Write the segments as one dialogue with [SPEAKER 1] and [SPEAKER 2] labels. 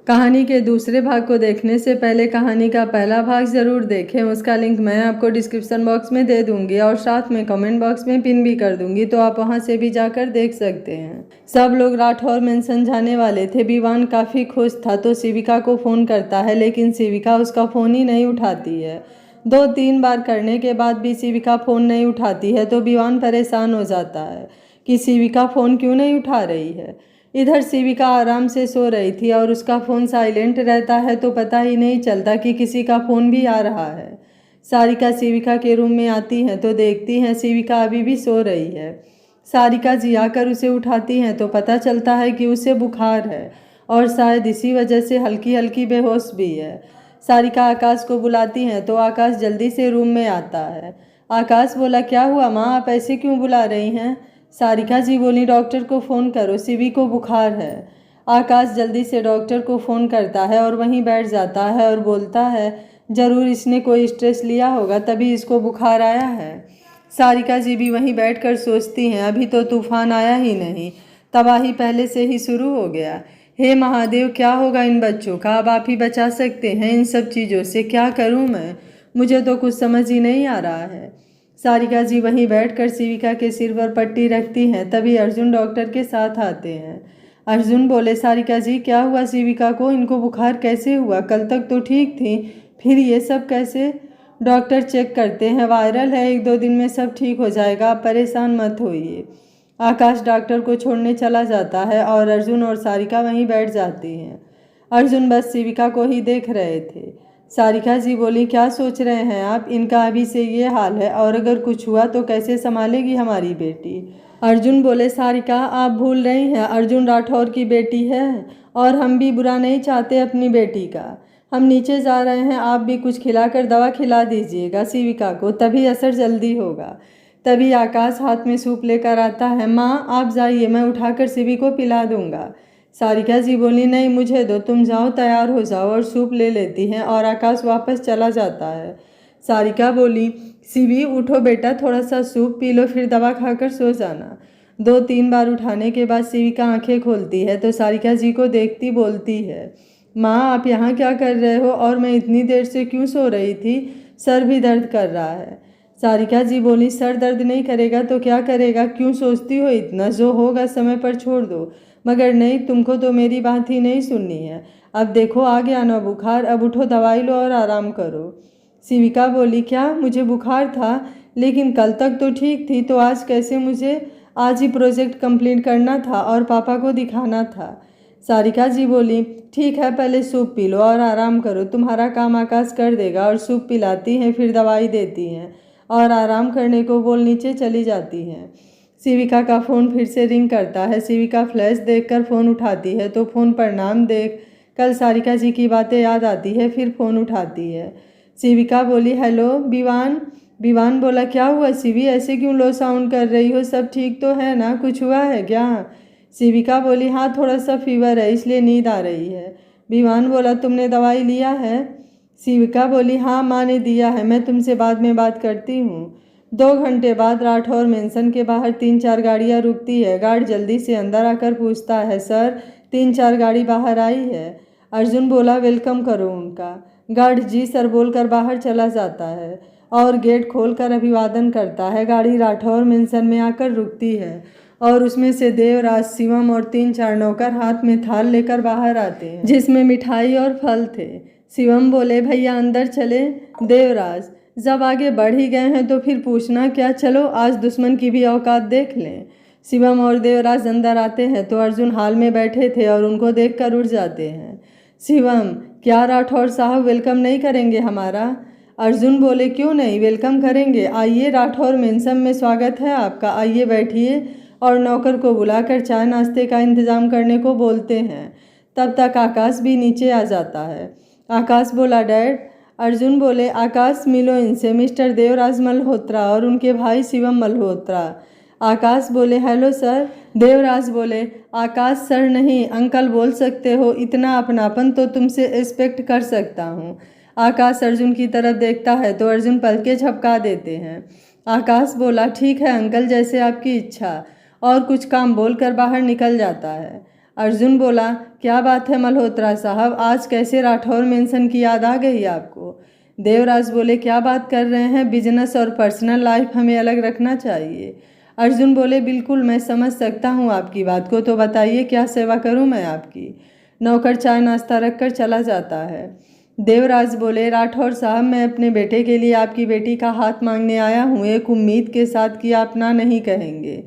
[SPEAKER 1] कहानी के दूसरे भाग को देखने से पहले कहानी का पहला भाग ज़रूर देखें। उसका लिंक मैं आपको डिस्क्रिप्शन बॉक्स में दे दूंगी और साथ में कमेंट बॉक्स में पिन भी कर दूंगी, तो आप वहां से भी जाकर देख सकते हैं। सब लोग राठौर मेंशन जाने वाले थे। विवान काफ़ी खुश था तो शिविका को फ़ोन करता है, लेकिन शिविका उसका फ़ोन ही नहीं उठाती है। 2-3 बार करने के बाद भी शिविका फ़ोन नहीं उठाती है तो विवान परेशान हो जाता है कि शिविका फ़ोन क्यों नहीं उठा रही है। इधर शिविका आराम से सो रही थी और उसका फ़ोन साइलेंट रहता है तो पता ही नहीं चलता कि किसी का फ़ोन भी आ रहा है। सारिका शिविका के रूम में आती हैं तो देखती हैं शिविका अभी भी सो रही है। सारिका जी आकर उसे उठाती हैं तो पता चलता है कि उसे बुखार है और शायद इसी वजह से हल्की हल्की बेहोश भी है। सारिका आकाश को बुलाती हैं तो आकाश जल्दी से रूम में आता है। आकाश बोला, क्या हुआ माँ, आप ऐसे क्यों बुला रही हैं? सारिका जी बोली, डॉक्टर को फ़ोन करो, शिवी को बुखार है। आकाश जल्दी से डॉक्टर को फ़ोन करता है और वहीं बैठ जाता है और बोलता है, ज़रूर इसने कोई स्ट्रेस लिया होगा तभी इसको बुखार आया है। सारिका जी भी वहीं बैठकर सोचती हैं, अभी तो तूफान आया ही नहीं, तबाही पहले से ही शुरू हो गया। हे महादेव, क्या होगा इन बच्चों का? अब आप ही बचा सकते हैं इन सब चीज़ों से। क्या करूं मैं? मुझे तो कुछ समझ ही नहीं आ रहा है। सारिका जी वहीं बैठकर शिविका के सिर पर पट्टी रखती हैं। तभी अर्जुन डॉक्टर के साथ आते हैं। अर्जुन बोले, सारिका जी क्या हुआ शिविका को? इनको बुखार कैसे हुआ? कल तक तो ठीक थी, फिर ये सब कैसे? डॉक्टर चेक करते हैं, वायरल है, 1-2 दिन में सब ठीक हो जाएगा, आप परेशान मत होइए। आकाश डॉक्टर को छोड़ने चला जाता है और अर्जुन और सारिका वहीं बैठ जाती हैं। अर्जुन बस शिविका को ही देख रहे थे। सारिका जी बोली, क्या सोच रहे हैं आप? इनका अभी से ये हाल है और अगर कुछ हुआ तो कैसे संभालेगी हमारी बेटी? अर्जुन बोले, सारिका आप भूल रही हैं, अर्जुन राठौर की बेटी है और हम भी बुरा नहीं चाहते अपनी बेटी का। हम नीचे जा रहे हैं, आप भी कुछ खिलाकर दवा खिला दीजिएगा शिविका को, तभी असर जल्दी होगा। तभी आकाश हाथ में सूप लेकर आता है। माँ आप जाइए, मैं उठाकर शिवी को पिला दूंगा। सारिका जी बोली, नहीं मुझे दो, तुम जाओ तैयार हो जाओ, और सूप ले लेती हैं और आकाश वापस चला जाता है। सारिका बोली, शिवी उठो बेटा, थोड़ा सा सूप पी लो, फिर दवा खाकर सो जाना। 2-3 बार उठाने के बाद शिविका आंखें खोलती है तो सारिका जी को देखती बोलती है, माँ आप यहाँ क्या कर रहे हो और मैं इतनी देर से क्यों सो रही थी? सर भी दर्द कर रहा है। सारिका जी बोली, सर दर्द नहीं करेगा तो क्या करेगा, क्यों सोचती हो इतना? जो होगा समय पर छोड़ दो। मगर नहीं, तुमको तो मेरी बात ही नहीं सुननी है। अब देखो आ गया ना बुखार, अब उठो दवाई लो और आराम करो। शिविका बोली, क्या मुझे बुखार था? लेकिन कल तक तो ठीक थी, तो आज कैसे? मुझे आज ही प्रोजेक्ट कंप्लीट करना था और पापा को दिखाना था। सारिका जी बोली, ठीक है पहले सूप पी लो और आराम करो, तुम्हारा काम आकाश कर देगा। और सूप पिलाती हैं, फिर दवाई देती हैं और आराम करने को बोल नीचे चली जाती हैं। शिविका का फ़ोन फिर से रिंग करता है। शिविका फ्लैश देखकर फ़ोन उठाती है तो फ़ोन पर नाम देख कल सारिका जी की बातें याद आती है, फिर फ़ोन उठाती है। शिविका बोली, हेलो विवान। विवान बोला, क्या हुआ शिवी, ऐसे क्यों लो साउंड कर रही हो? सब ठीक तो है ना, कुछ हुआ है क्या? शिविका बोली, हाँ थोड़ा सा फीवर है इसलिए नींद आ रही है। विवान बोला, तुमने दवाई लिया है? शिविका बोली, हाँ माँ ने दिया है, मैं तुमसे बाद में बात करती हूँ। 2 घंटे बाद राठौर मेंशन के बाहर 3-4 गाड़ियाँ रुकती है। गार्ड जल्दी से अंदर आकर पूछता है, सर 3-4 गाड़ी बाहर आई है। अर्जुन बोला, वेलकम करो उनका। गार्ड जी सर बोलकर बाहर चला जाता है और गेट खोलकर अभिवादन करता है। गाड़ी राठौर मेंशन में आकर रुकती है और उसमें से देवराज, शिवम और 3-4 नौकर हाथ में थाल लेकर बाहर आते हैं जिसमें मिठाई और फल थे। शिवम बोले, भैया अंदर चले। देवराज, जब आगे बढ़ ही गए हैं तो फिर पूछना क्या, चलो आज दुश्मन की भी औकात देख लें। शिवम और देवराज अंदर आते हैं तो अर्जुन हाल में बैठे थे और उनको देखकर उठ जाते हैं। शिवम, क्या राठौर साहब वेलकम नहीं करेंगे हमारा? अर्जुन बोले, क्यों नहीं, वेलकम करेंगे, आइए राठौर मेंशन में स्वागत है आपका, आइए बैठिए। और नौकर को बुलाकर चाय नाश्ते का इंतजाम करने को बोलते हैं। तब तक आकाश भी नीचे आ जाता है। आकाश बोला, डैड। अर्जुन बोले, आकाश मिलो इनसे, मिस्टर देवराज मल्होत्रा और उनके भाई शिवम मल्होत्रा। आकाश बोले, हेलो सर। देवराज बोले, आकाश सर नहीं अंकल बोल सकते हो, इतना अपनापन तो तुमसे एक्सपेक्ट कर सकता हूँ। आकाश अर्जुन की तरफ देखता है तो अर्जुन पलके झपका देते हैं। आकाश बोला, ठीक है अंकल, जैसे आपकी इच्छा, और कुछ काम बोलकर बाहर निकल जाता है। अर्जुन बोला, क्या बात है मल्होत्रा साहब, आज कैसे राठौर मेंशन की याद आ गई आपको? देवराज बोले, क्या बात कर रहे हैं, बिजनेस और पर्सनल लाइफ हमें अलग रखना चाहिए। अर्जुन बोले, बिल्कुल मैं समझ सकता हूँ आपकी बात को, तो बताइए क्या सेवा करूँ मैं आपकी। नौकर चाय नाश्ता रख कर चला जाता है। देवराज बोले, राठौर साहब मैं अपने बेटे के लिए आपकी बेटी का हाथ मांगने आया हूँ, एक उम्मीद के साथ कि आप ना नहीं कहेंगे।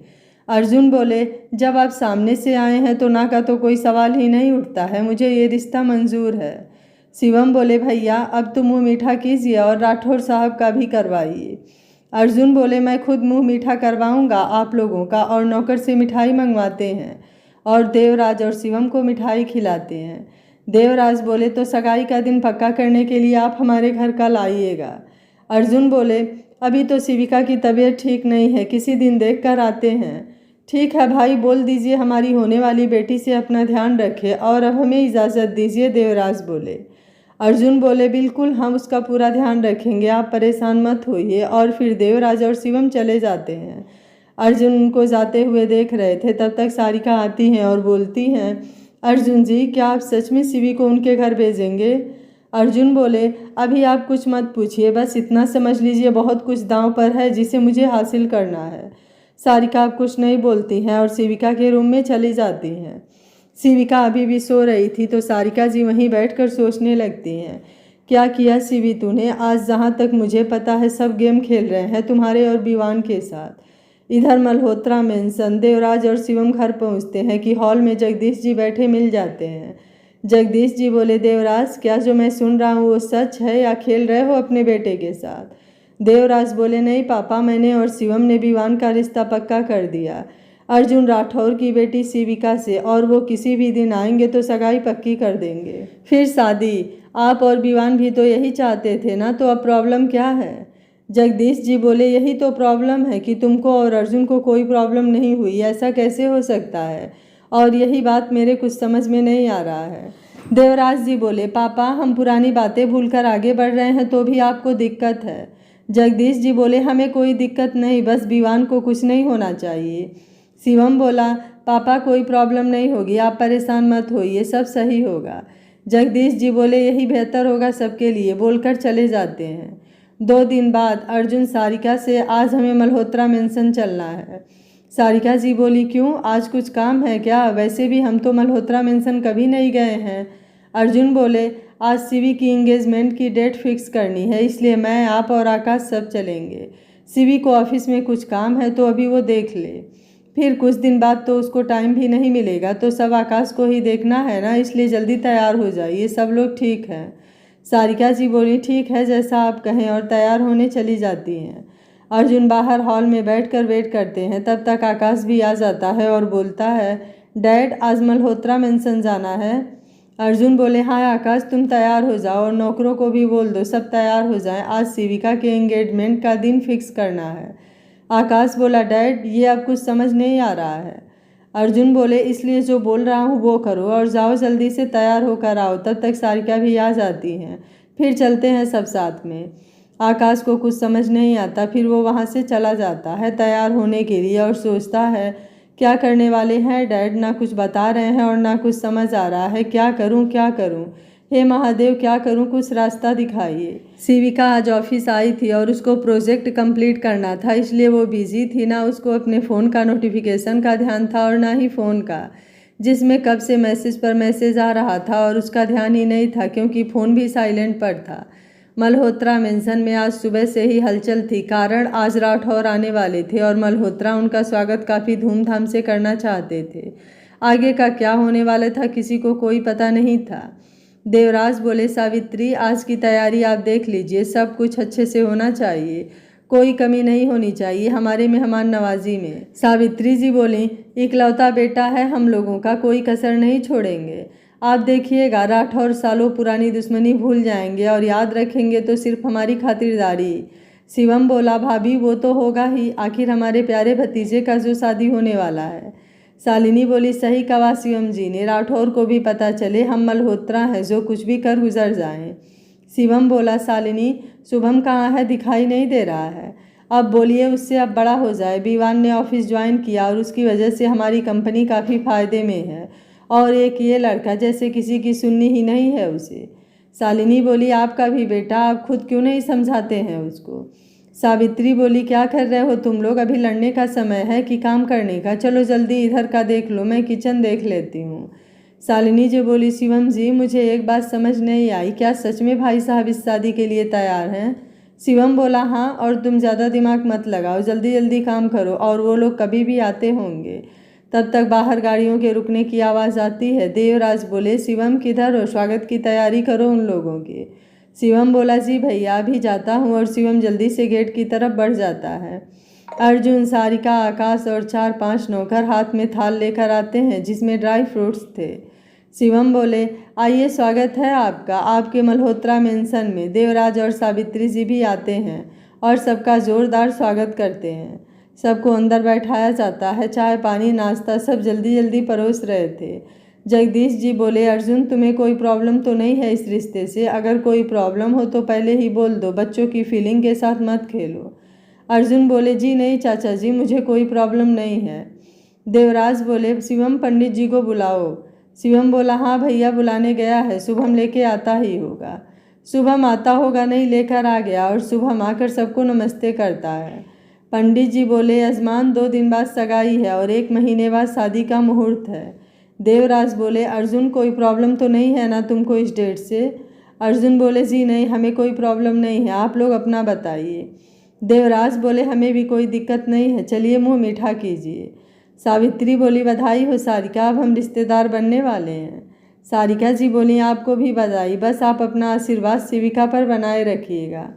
[SPEAKER 1] अर्जुन बोले, जब आप सामने से आए हैं तो ना का तो कोई सवाल ही नहीं उठता है, मुझे ये रिश्ता मंजूर है। शिवम बोले, भैया अब तो मुँह मीठा कीजिए और राठौर साहब का भी करवाइए। अर्जुन बोले, मैं खुद मुँह मीठा करवाऊंगा आप लोगों का, और नौकर से मिठाई मंगवाते हैं और देवराज और शिवम को मिठाई खिलाते हैं। देवराज बोले, तो सगाई का दिन पक्का करने के लिए आप हमारे घर कल आइएगा। अर्जुन बोले, अभी तो शिविका की तबीयत ठीक नहीं है, किसी दिन देख कर आते हैं। ठीक है भाई, बोल दीजिए हमारी होने वाली बेटी से अपना ध्यान रखे और अब हमें इजाज़त दीजिए। देवराज बोले। अर्जुन बोले, बिल्कुल हम उसका पूरा ध्यान रखेंगे, आप परेशान मत होइए। और फिर देवराज और शिवम चले जाते हैं। अर्जुन उनको जाते हुए देख रहे थे, तब तक सारिका आती हैं और बोलती हैं, अर्जुन जी क्या आप सच में शिवी को उनके घर भेजेंगे? अर्जुन बोले, अभी आप कुछ मत पूछिए, बस इतना समझ लीजिए बहुत कुछ दांव पर है जिसे मुझे हासिल करना है। सारिका अब कुछ नहीं बोलती हैं और शिविका के रूम में चली जाती हैं। शिविका अभी भी सो रही थी तो सारिका जी वहीं बैठकर सोचने लगती हैं, क्या किया शिवी तूने, आज जहाँ तक मुझे पता है सब गेम खेल रहे हैं तुम्हारे और विवान के साथ। इधर मल्होत्रा मेंशन देवराज और शिवम घर पहुँचते हैं कि हॉल में जगदीश जी बैठे मिल जाते हैं। जगदीश जी बोले, देवराज क्या जो मैं सुन रहा हूँ वो सच है या खेल रहे हो अपने बेटे के साथ? देवराज बोले, नहीं पापा, मैंने और शिवम ने विवान का रिश्ता पक्का कर दिया अर्जुन राठौर की बेटी शिविका से, और वो किसी भी दिन आएंगे तो सगाई पक्की कर देंगे, फिर शादी। आप और विवान भी तो यही चाहते थे ना, तो अब प्रॉब्लम क्या है? जगदीश जी बोले, यही तो प्रॉब्लम है कि तुमको और अर्जुन को कोई प्रॉब्लम नहीं हुई, ऐसा कैसे हो सकता है? और यही बात मेरे कुछ समझ में नहीं आ रहा है। देवराज जी बोले, पापा हम पुरानी बातें भूलकर आगे बढ़ रहे हैं तो भी आपको दिक्कत है। जगदीश जी बोले, हमें कोई दिक्कत नहीं, बस विवान को कुछ नहीं होना चाहिए। शिवम बोला, पापा कोई प्रॉब्लम नहीं होगी, आप परेशान मत होइए, सब सही होगा। जगदीश जी बोले, यही बेहतर होगा सबके लिए, बोलकर चले जाते हैं। 2 दिन बाद अर्जुन सारिका से, आज हमें मल्होत्रा मेंशन चलना है। सारिका जी बोली, क्यों, आज कुछ काम है क्या? वैसे भी हम तो मल्होत्रा मेंशन कभी नहीं गए हैं। अर्जुन बोले, आज शिवी की इंगेजमेंट की डेट फिक्स करनी है, इसलिए मैं, आप और आकाश सब चलेंगे। शिवी को ऑफिस में कुछ काम है तो अभी वो देख ले, फिर कुछ दिन बाद तो उसको टाइम भी नहीं मिलेगा, तो सब आकाश को ही देखना है ना, इसलिए जल्दी तैयार हो जाइए, सब लोग ठीक हैं। सारिका जी बोली, ठीक है जैसा आप कहें, और तैयार होने चली जाती हैं। अर्जुन बाहर हॉल में बैठकर वेट करते हैं, तब तक आकाश भी आ जाता है और बोलता है, डैड आज मल्होत्रा मेंशन जाना है। अर्जुन बोले, हाँ आकाश तुम तैयार हो जाओ और नौकरों को भी बोल दो सब तैयार हो जाएं, आज शिविका के एंगेजमेंट का दिन फिक्स करना है। आकाश बोला, डैड ये अब कुछ समझ नहीं आ रहा है। अर्जुन बोले, इसलिए जो बोल रहा हूँ वो करो और जाओ जल्दी से तैयार होकर आओ। तब तक सारिका भी आ जाती हैं, फिर चलते हैं सब साथ में। आकाश को कुछ समझ नहीं आता, फिर वो वहाँ से चला जाता है तैयार होने के लिए और सोचता है, क्या करने वाले हैं डैड, ना कुछ बता रहे हैं और ना कुछ समझ आ रहा है, क्या करूँ क्या करूँ, हे महादेव क्या करूँ, कुछ रास्ता दिखाइए। शिविका आज ऑफिस आई थी और उसको प्रोजेक्ट कंप्लीट करना था, इसलिए वो बिजी थी, ना उसको अपने फ़ोन का नोटिफिकेशन का ध्यान था और ना ही फ़ोन का, जिसमें कब से मैसेज पर मैसेज आ रहा था और उसका ध्यान ही नहीं था क्योंकि फ़ोन भी साइलेंट पर था। मल्होत्रा मेंशन में आज सुबह से ही हलचल थी, कारण आज राठौर आने वाले थे और मल्होत्रा उनका स्वागत काफ़ी धूमधाम से करना चाहते थे। आगे का क्या होने वाला था किसी को कोई पता नहीं था। देवराज बोले, सावित्री आज की तैयारी आप देख लीजिए, सब कुछ अच्छे से होना चाहिए, कोई कमी नहीं होनी चाहिए हमारे मेहमान नवाजी में। सावित्री जी बोली, इकलौता बेटा है हम लोगों का, कोई कसर नहीं छोड़ेंगे, आप देखिएगा राठौर सालों पुरानी दुश्मनी भूल जाएंगे और याद रखेंगे तो सिर्फ हमारी खातिरदारी। शिवम बोला, भाभी वो तो होगा ही, आखिर हमारे प्यारे भतीजे का जो शादी होने वाला है। शालिनी बोली, सही कहा शिवम जी ने, राठौर को भी पता चले हम मल्होत्रा हैं, जो कुछ भी कर गुजर जाएं। शिवम बोला, शालिनी शुभम कहाँ है, दिखाई नहीं दे रहा है, अब बोलिए उससे अब बड़ा हो जाए, विवान ने ऑफिस ज्वाइन किया और उसकी वजह से हमारी कंपनी काफ़ी फ़ायदे में है और एक ये लड़का जैसे किसी की सुननी ही नहीं है उसे। शालिनी बोली आपका भी बेटा, आप खुद क्यों नहीं समझाते हैं उसको। सावित्री बोली क्या कर रहे हो तुम लोग, अभी लड़ने का समय है कि काम करने का, चलो जल्दी इधर का देख लो, मैं किचन देख लेती हूँ। शालिनी जी बोली शिवम जी मुझे एक बात समझ नहीं आई, क्या सच में भाई साहब इस शादी के लिए तैयार हैं। शिवम बोला हाँ, और तुम ज़्यादा दिमाग मत लगाओ, जल्दी जल्दी काम करो, और वो लोग कभी भी आते होंगे। तब तक बाहर गाड़ियों के रुकने की आवाज़ आती है। देवराज बोले शिवम किधर हो, स्वागत की तैयारी करो उन लोगों की। शिवम बोला जी भैया अभी जाता हूँ, और शिवम जल्दी से गेट की तरफ बढ़ जाता है। अर्जुन, सारिका, आकाश और 4-5 नौकर हाथ में थाल लेकर आते हैं जिसमें ड्राई फ्रूट्स थे। शिवम बोले आइए स्वागत है आपका, आपके मल्होत्रा मेंशन में। देवराज और सावित्री जी भी आते हैं और सबका जोरदार स्वागत करते हैं। सबको अंदर बैठाया जाता है, चाय पानी नाश्ता सब जल्दी जल्दी परोस रहे थे। जगदीश जी बोले अर्जुन तुम्हें कोई प्रॉब्लम तो नहीं है इस रिश्ते से, अगर कोई प्रॉब्लम हो तो पहले ही बोल दो, बच्चों की फीलिंग के साथ मत खेलो। अर्जुन बोले जी नहीं चाचा जी मुझे कोई प्रॉब्लम नहीं है। देवराज बोले शिवम पंडित जी को बुलाओ। शिवम बोला हाँ भैया बुलाने गया है, शुभम लेके आता ही होगा। शुभम आता होगा नहीं, लेकर आ गया, और शुभम आकर सबको नमस्ते करता है। पंडित जी बोले यजमान 2 दिन बाद सगाई है और 1 महीने बाद शादी का मुहूर्त है। देवराज बोले अर्जुन कोई प्रॉब्लम तो नहीं है ना तुमको इस डेट से। अर्जुन बोले जी नहीं हमें कोई प्रॉब्लम नहीं है, आप लोग अपना बताइए। देवराज बोले हमें भी कोई दिक्कत नहीं है, चलिए मुंह मीठा कीजिए। सावित्री बोली बधाई हो सारिका, अब हम रिश्तेदार बनने वाले हैं। सारिका जी बोली आपको भी बधाई, बस आप अपना आशीर्वाद शिविका पर बनाए रखिएगा।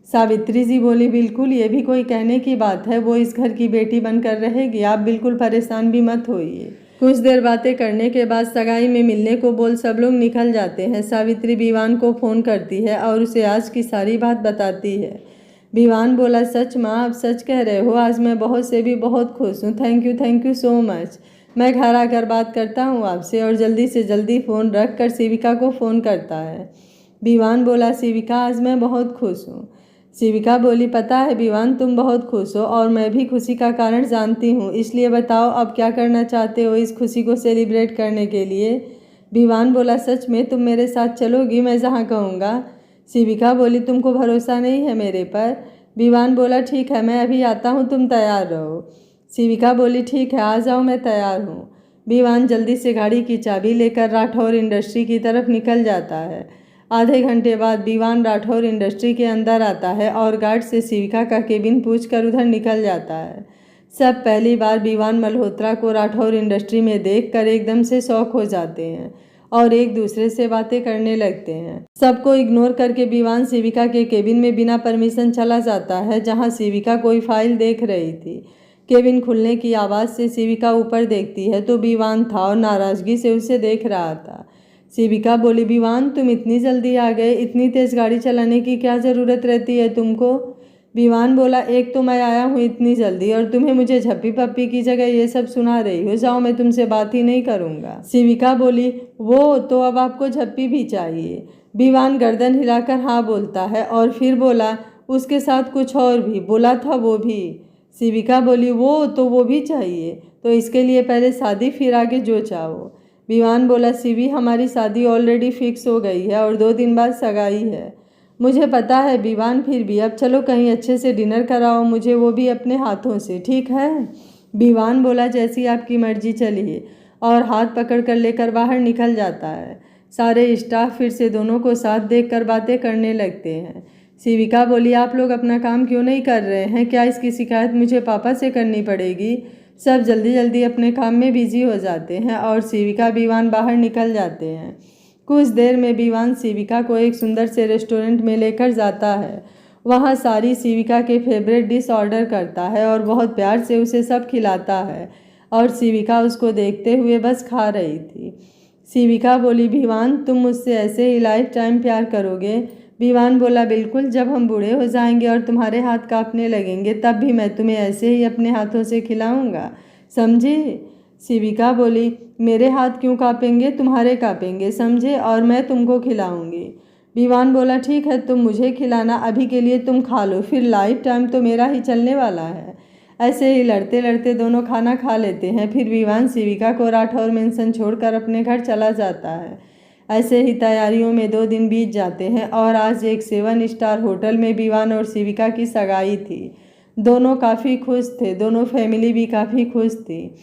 [SPEAKER 1] सावित्री जी बोली बिल्कुल, ये भी कोई कहने की बात है, वो इस घर की बेटी बनकर रहेगी, आप बिल्कुल परेशान भी मत होइए। कुछ देर बातें करने के बाद सगाई में मिलने को बोल सब लोग निकल जाते हैं। सावित्री विवान को फ़ोन करती है और उसे आज की सारी बात बताती है। विवान बोला सच माँ आप सच कह रहे हो, आज मैं बहुत से भी बहुत खुश हूँ, थैंक यू सो मच। मैं घर आकर बात करता हूँ आपसे। और जल्दी से जल्दी फ़ोन रख कर शिविका को फ़ोन करता है। विवान बोला शिविका आज मैं बहुत खुश हूँ। शिविका बोली पता है विवान तुम बहुत खुश हो और मैं भी खुशी का कारण जानती हूँ, इसलिए बताओ अब क्या करना चाहते हो इस खुशी को सेलिब्रेट करने के लिए। विवान बोला सच में तुम मेरे साथ चलोगी, मैं जहाँ कहूँगा। शिविका बोली तुमको भरोसा नहीं है मेरे पर। विवान बोला ठीक है मैं अभी आता हूँ, तुम तैयार रहो। शिविका बोली ठीक है आ जाओ मैं तैयार हूँ। विवान जल्दी से गाड़ी की चाबी लेकर राठौर इंडस्ट्री की तरफ निकल जाता है। आधे घंटे बाद विवान राठौर इंडस्ट्री के अंदर आता है और गार्ड से शिविका का केबिन पूछकर उधर निकल जाता है। सब पहली बार विवान मल्होत्रा को राठौर इंडस्ट्री में देखकर एकदम से शॉक हो जाते हैं और एक दूसरे से बातें करने लगते हैं। सबको इग्नोर करके विवान शिविका के केबिन में बिना परमिशन चला जाता है, जहां शिविका कोई फाइल देख रही थी। केबिन खुलने की आवाज़ से शिविका ऊपर देखती है तो विवान था और नाराज़गी से उसे देख रहा था। शिविका बोली विवान तुम इतनी जल्दी आ गए, इतनी तेज़ गाड़ी चलाने की क्या ज़रूरत रहती है तुमको। विवान बोला एक तो मैं आया हूँ इतनी जल्दी और तुम्हें मुझे झप्पी पप्पी की जगह ये सब सुना रही हो, जाओ मैं तुमसे बात ही नहीं करूँगा। शिविका बोली वो तो अब आपको झप्पी भी चाहिए। विवान गर्दन हिलाकर हाँ बोलता है और फिर बोला उसके साथ कुछ और भी बोला था वो भी। शिविका बोली वो भी चाहिए, तो इसके लिए पहले शादी फिर आगे जो चाहो। विवान बोला शिवी हमारी शादी ऑलरेडी फिक्स हो गई है और 2 दिन बाद सगाई है। मुझे पता है विवान, फिर भी अब चलो कहीं अच्छे से डिनर कराओ मुझे, वो भी अपने हाथों से, ठीक है। विवान बोला जैसी आपकी मर्जी, चलिए, और हाथ पकड़ कर लेकर बाहर निकल जाता है। सारे स्टाफ फिर से दोनों को साथ देखकर बातें करने लगते हैं। शिविका बोली आप लोग अपना काम क्यों नहीं कर रहे हैं, क्या इसकी शिकायत मुझे पापा से करनी पड़ेगी। सब जल्दी जल्दी अपने काम में बिजी हो जाते हैं और शिविका विवान बाहर निकल जाते हैं। कुछ देर में विवान शिविका को एक सुंदर से रेस्टोरेंट में लेकर जाता है। वहाँ सारी शिविका के फेवरेट डिश ऑर्डर करता है और बहुत प्यार से उसे सब खिलाता है और शिविका उसको देखते हुए बस खा रही थी। शिविका बोली विवान तुम मुझसे ऐसे ही लाइफ टाइम प्यार करोगे। विवान बोला बिल्कुल, जब हम बूढ़े हो जाएंगे और तुम्हारे हाथ कांपने लगेंगे तब भी मैं तुम्हें ऐसे ही अपने हाथों से खिलाऊंगा, समझे। शिविका बोली मेरे हाथ क्यों कांपेंगे, तुम्हारे कांपेंगे समझे, और मैं तुमको खिलाऊंगी। विवान बोला ठीक है तुम मुझे खिलाना, अभी के लिए तुम खा लो, फिर लाइफ टाइम तो मेरा ही चलने वाला है। ऐसे ही लड़ते लड़ते दोनों खाना खा लेते हैं। फिर विवान शिविका को राठौर मेंशन छोड़कर अपने घर चला जाता है। ऐसे ही तैयारियों में 2 दिन बीत जाते हैं और आज एक 7 स्टार होटल में विवान और शिविका की सगाई थी। दोनों काफ़ी खुश थे, दोनों फैमिली भी काफ़ी खुश थी।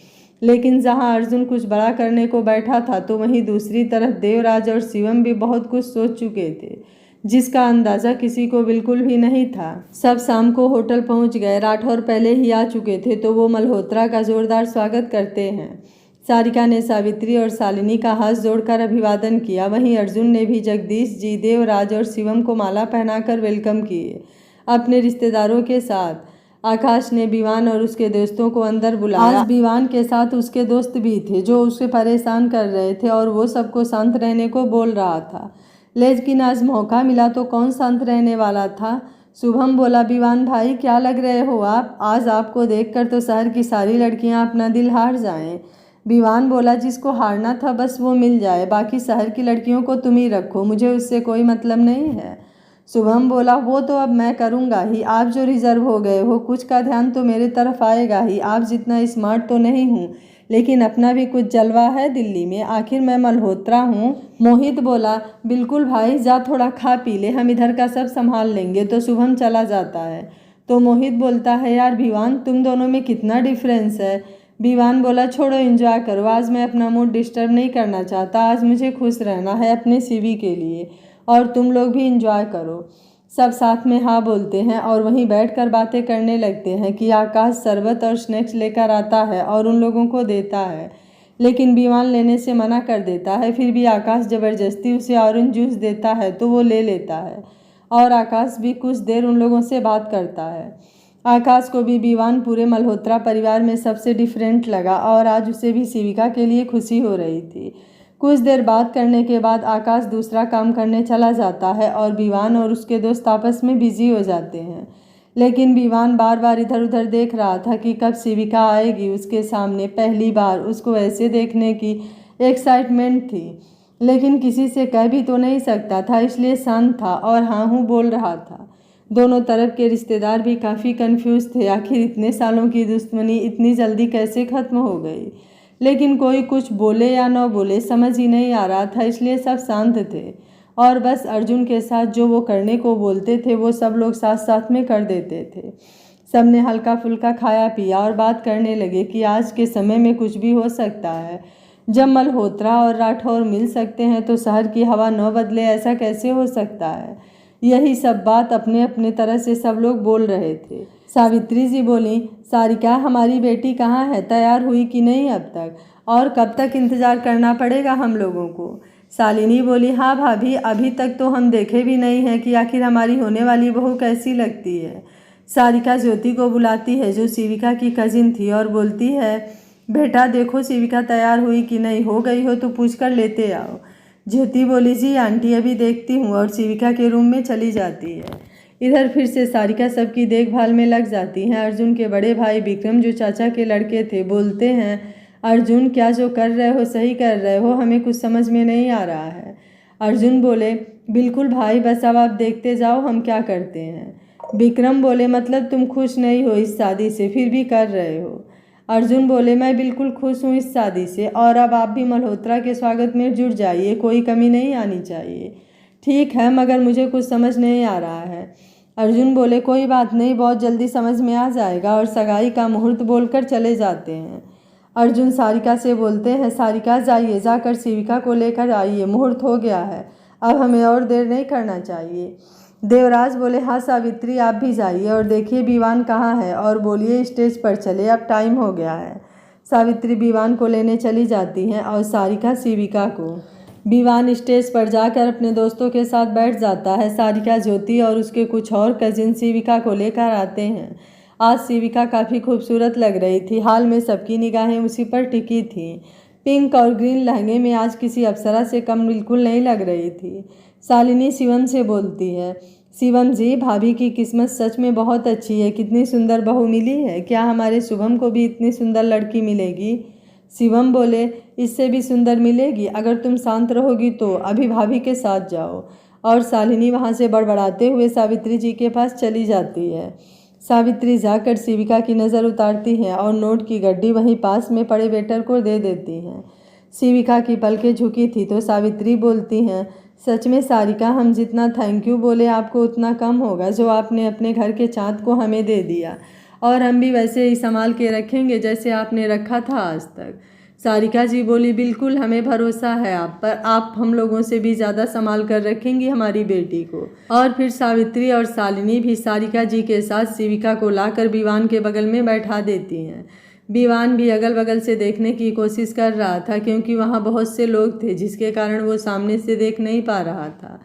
[SPEAKER 1] लेकिन जहां अर्जुन कुछ बड़ा करने को बैठा था तो वहीं दूसरी तरफ देवराज और शिवम भी बहुत कुछ सोच चुके थे, जिसका अंदाज़ा किसी को बिल्कुल भी नहीं था। सब शाम को होटल पहुंच गए। राठौर पहले ही आ चुके थे तो वो मल्होत्रा का जोरदार स्वागत करते हैं। सारिका ने सावित्री और शालिनी का हाथ जोड़कर अभिवादन किया। वहीं अर्जुन ने भी जगदीश जी, देवराज और शिवम को माला पहनाकर वेलकम किए अपने रिश्तेदारों के साथ। आकाश ने विवान और उसके दोस्तों को अंदर बुलाया। आज विवान के साथ उसके दोस्त भी थे जो उसे परेशान कर रहे थे और वो सबको शांत रहने को बोल रहा था। लेकिन आज मौका मिला तो कौन शांत रहने वाला था। शुभम बोला, विवान भाई क्या लग रहे हो आप? आज आपको देखकर तो शहर की सारी लड़कियां अपना दिल हार जाएं। विवान बोला, जिसको हारना था बस वो मिल जाए, बाकी शहर की लड़कियों को तुम ही रखो, मुझे उससे कोई मतलब नहीं है। शुभम बोला, वो तो अब मैं करूँगा ही। आप जो रिजर्व हो गए हो, कुछ का ध्यान तो मेरे तरफ आएगा ही। आप जितना स्मार्ट तो नहीं हूँ, लेकिन अपना भी कुछ जलवा है दिल्ली में, आखिर मैं मल्होत्रा हूँ। मोहित बोला, बिल्कुल भाई, जा थोड़ा खा पी ले, हम इधर का सब संभाल लेंगे। तो शुभम चला जाता है तो मोहित बोलता है, यार विवान, तुम दोनों में कितना डिफरेंस है। विवान बोला, छोड़ो, एंजॉय करो, आज मैं अपना मूड डिस्टर्ब नहीं करना चाहता, आज मुझे खुश रहना है अपने सीवी के लिए, और तुम लोग भी एंजॉय करो। सब साथ में हाँ बोलते हैं और वहीं बैठकर बातें करने लगते हैं कि आकाश शरबत और स्नैक्स लेकर आता है और उन लोगों को देता है, लेकिन विवान लेने से मना कर देता है। फिर भी आकाश ज़बरदस्ती उसे ऑरेंज जूस देता है तो वो ले लेता है और आकाश भी कुछ देर उन लोगों से बात करता है। आकाश को भी विवान पूरे मल्होत्रा परिवार में सबसे डिफरेंट लगा और आज उसे भी शिविका के लिए खुशी हो रही थी। कुछ देर बात करने के बाद आकाश दूसरा काम करने चला जाता है और विवान और उसके दोस्त आपस में बिजी हो जाते हैं। लेकिन विवान बार बार इधर उधर देख रहा था कि कब शिविका आएगी उसके सामने। पहली बार उसको ऐसे देखने की एक्साइटमेंट थी, लेकिन किसी से कह भी तो नहीं सकता था, इसलिए शांत था और हाँ हूँ बोल रहा था। दोनों तरफ के रिश्तेदार भी काफ़ी कंफ्यूज थे, आखिर इतने सालों की दुश्मनी इतनी जल्दी कैसे ख़त्म हो गई। लेकिन कोई कुछ बोले या न बोले समझ ही नहीं आ रहा था, इसलिए सब शांत थे और बस अर्जुन के साथ जो वो करने को बोलते थे वो सब लोग साथ साथ में कर देते थे। सबने हल्का फुल्का खाया पिया और बात करने लगे कि आज के समय में कुछ भी हो सकता है। जब मल्होत्रा और राठौर मिल सकते हैं तो शहर की हवा न बदले, ऐसा कैसे हो सकता है। यही सब बात अपने अपने तरह से सब लोग बोल रहे थे। सावित्री जी बोली, सारिका, हमारी बेटी कहाँ है? तैयार हुई कि नहीं अब तक? और कब तक इंतज़ार करना पड़ेगा हम लोगों को? शालिनी बोली, हाँ भाभी, अभी तक तो हम देखे भी नहीं हैं कि आखिर हमारी होने वाली बहू कैसी लगती है। सारिका ज्योति को बुलाती है जो शिविका की कजिन थी और बोलती है, बेटा देखो शिविका तैयार हुई कि नहीं, हो गई हो तो पूछ कर लेते आओ। ज्योति बोली, जी आंटी अभी देखती हूँ, और शिविका के रूम में चली जाती है। इधर फिर से सारिका सबकी देखभाल में लग जाती हैं। अर्जुन के बड़े भाई विक्रम जो चाचा के लड़के थे बोलते हैं, अर्जुन क्या जो कर रहे हो सही कर रहे हो, हमें कुछ समझ में नहीं आ रहा है। अर्जुन बोले, बिल्कुल भाई, बस अब आप देखते जाओ हम क्या करते हैं। विक्रम बोले, मतलब तुम खुश नहीं हो इस शादी से, फिर भी कर रहे हो। अर्जुन बोले, मैं बिल्कुल खुश हूँ इस शादी से, और अब आप भी मल्होत्रा के स्वागत में जुट जाइए, कोई कमी नहीं आनी चाहिए। ठीक है, मगर मुझे कुछ समझ नहीं आ रहा है। अर्जुन बोले, कोई बात नहीं, बहुत जल्दी समझ में आ जाएगा, और सगाई का मुहूर्त बोलकर चले जाते हैं। अर्जुन सारिका से बोलते हैं, सारिका जाइए, जाकर शिविका को लेकर आइए, मुहूर्त हो गया है, अब हमें और देर नहीं करना चाहिए। देवराज बोले, हाँ सावित्री, आप भी जाइए और देखिए विवान कहाँ है, और बोलिए स्टेज पर चले, अब टाइम हो गया है। सावित्री विवान को लेने चली जाती हैं और सारिका शिविका को। विवान स्टेज पर जाकर अपने दोस्तों के साथ बैठ जाता है। सारिका, ज्योति और उसके कुछ और कजिन शिविका को लेकर आते हैं। आज शिविका काफ़ी खूबसूरत लग रही थी, हाल में सबकी निगाहें उसी पर टिकी थीं। पिंक और ग्रीन लहंगे में आज किसी अप्सरा से कम बिल्कुल नहीं लग रही थी। शालिनी शिवम से बोलती है, शिवम जी, भाभी की किस्मत सच में बहुत अच्छी है, कितनी सुंदर बहू मिली है, क्या हमारे शुभम को भी इतनी सुंदर लड़की मिलेगी? शिवम बोले, इससे भी सुंदर मिलेगी, अगर तुम शांत रहोगी तो अभी भाभी के साथ जाओ। और शालिनी वहाँ से बड़बड़ाते हुए सावित्री जी के पास चली जाती है। सावित्री जाकर शिविका की नज़र उतारती हैं और नोट की गड्डी वहीं पास में पड़े वेटर को दे देती हैं। शिविका की पलकें झुकी थी तो सावित्री बोलती हैं, सच में सारिका, हम जितना थैंक यू बोले आपको उतना कम होगा जो आपने अपने घर के चाँद को हमें दे दिया, और हम भी वैसे ही संभाल के रखेंगे जैसे आपने रखा था आज तक। सारिका जी बोली, बिल्कुल, हमें भरोसा है आप पर, आप हम लोगों से भी ज़्यादा संभाल कर रखेंगी हमारी बेटी को। और फिर सावित्री और शालिनी भी सारिका जी के साथ शिविका को लाकर विवान के बगल में बैठा देती हैं। विवान भी अगल बगल से देखने की कोशिश कर रहा था क्योंकि वहाँ बहुत से लोग थे जिसके कारण वो सामने से देख नहीं पा रहा था,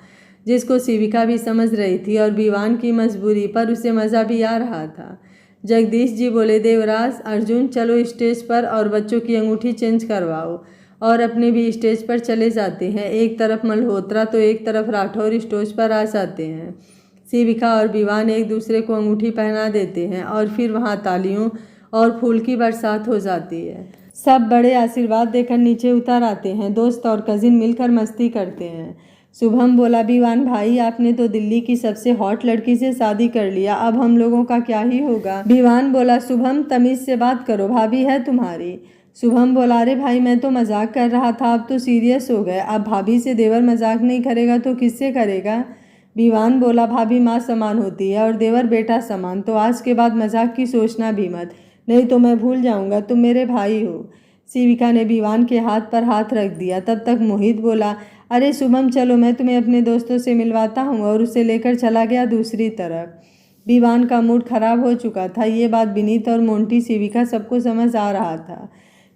[SPEAKER 1] जिसको शिविका भी समझ रही थी और विवान की मजबूरी पर उसे मज़ा भी आ रहा था। जगदीश जी बोले, देवराज, अर्जुन, चलो स्टेज पर और बच्चों की अंगूठी चेंज करवाओ, और अपने भी स्टेज पर चले जाते हैं। एक तरफ मल्होत्रा तो एक तरफ राठौर स्टेज पर आ जाते हैं। शिविका और विवान एक दूसरे को अंगूठी पहना देते हैं और फिर वहाँ तालियों और फूल की बरसात हो जाती है। सब बड़े आशीर्वाद देकर नीचे उतर आते हैं। दोस्त और कजिन मिलकर मस्ती करते हैं। शुभम बोला, विवान भाई, आपने तो दिल्ली की सबसे हॉट लड़की से शादी कर लिया, अब हम लोगों का क्या ही होगा। विवान बोला, शुभम, तमीज़ से बात करो, भाभी है तुम्हारी। शुभम बोला, अरे भाई, मैं तो मजाक कर रहा था, अब तो सीरियस हो गए। अब भाभी से देवर मजाक नहीं करेगा तो किससे करेगा। विवान बोला, भाभी माँ समान होती है और देवर बेटा समान, तो आज के बाद मजाक की सोचना भी मत, नहीं तो मैं भूल जाऊंगा तुम मेरे भाई हो। शिविका ने विवान के हाथ पर हाथ रख दिया। तब तक मोहित बोला, अरे शुभम, चलो मैं तुम्हें अपने दोस्तों से मिलवाता हूँ, और उसे लेकर चला गया दूसरी तरफ। विवान का मूड खराब हो चुका था। ये बात विनीत और मोंटी, शिविका सबको समझ आ रहा था।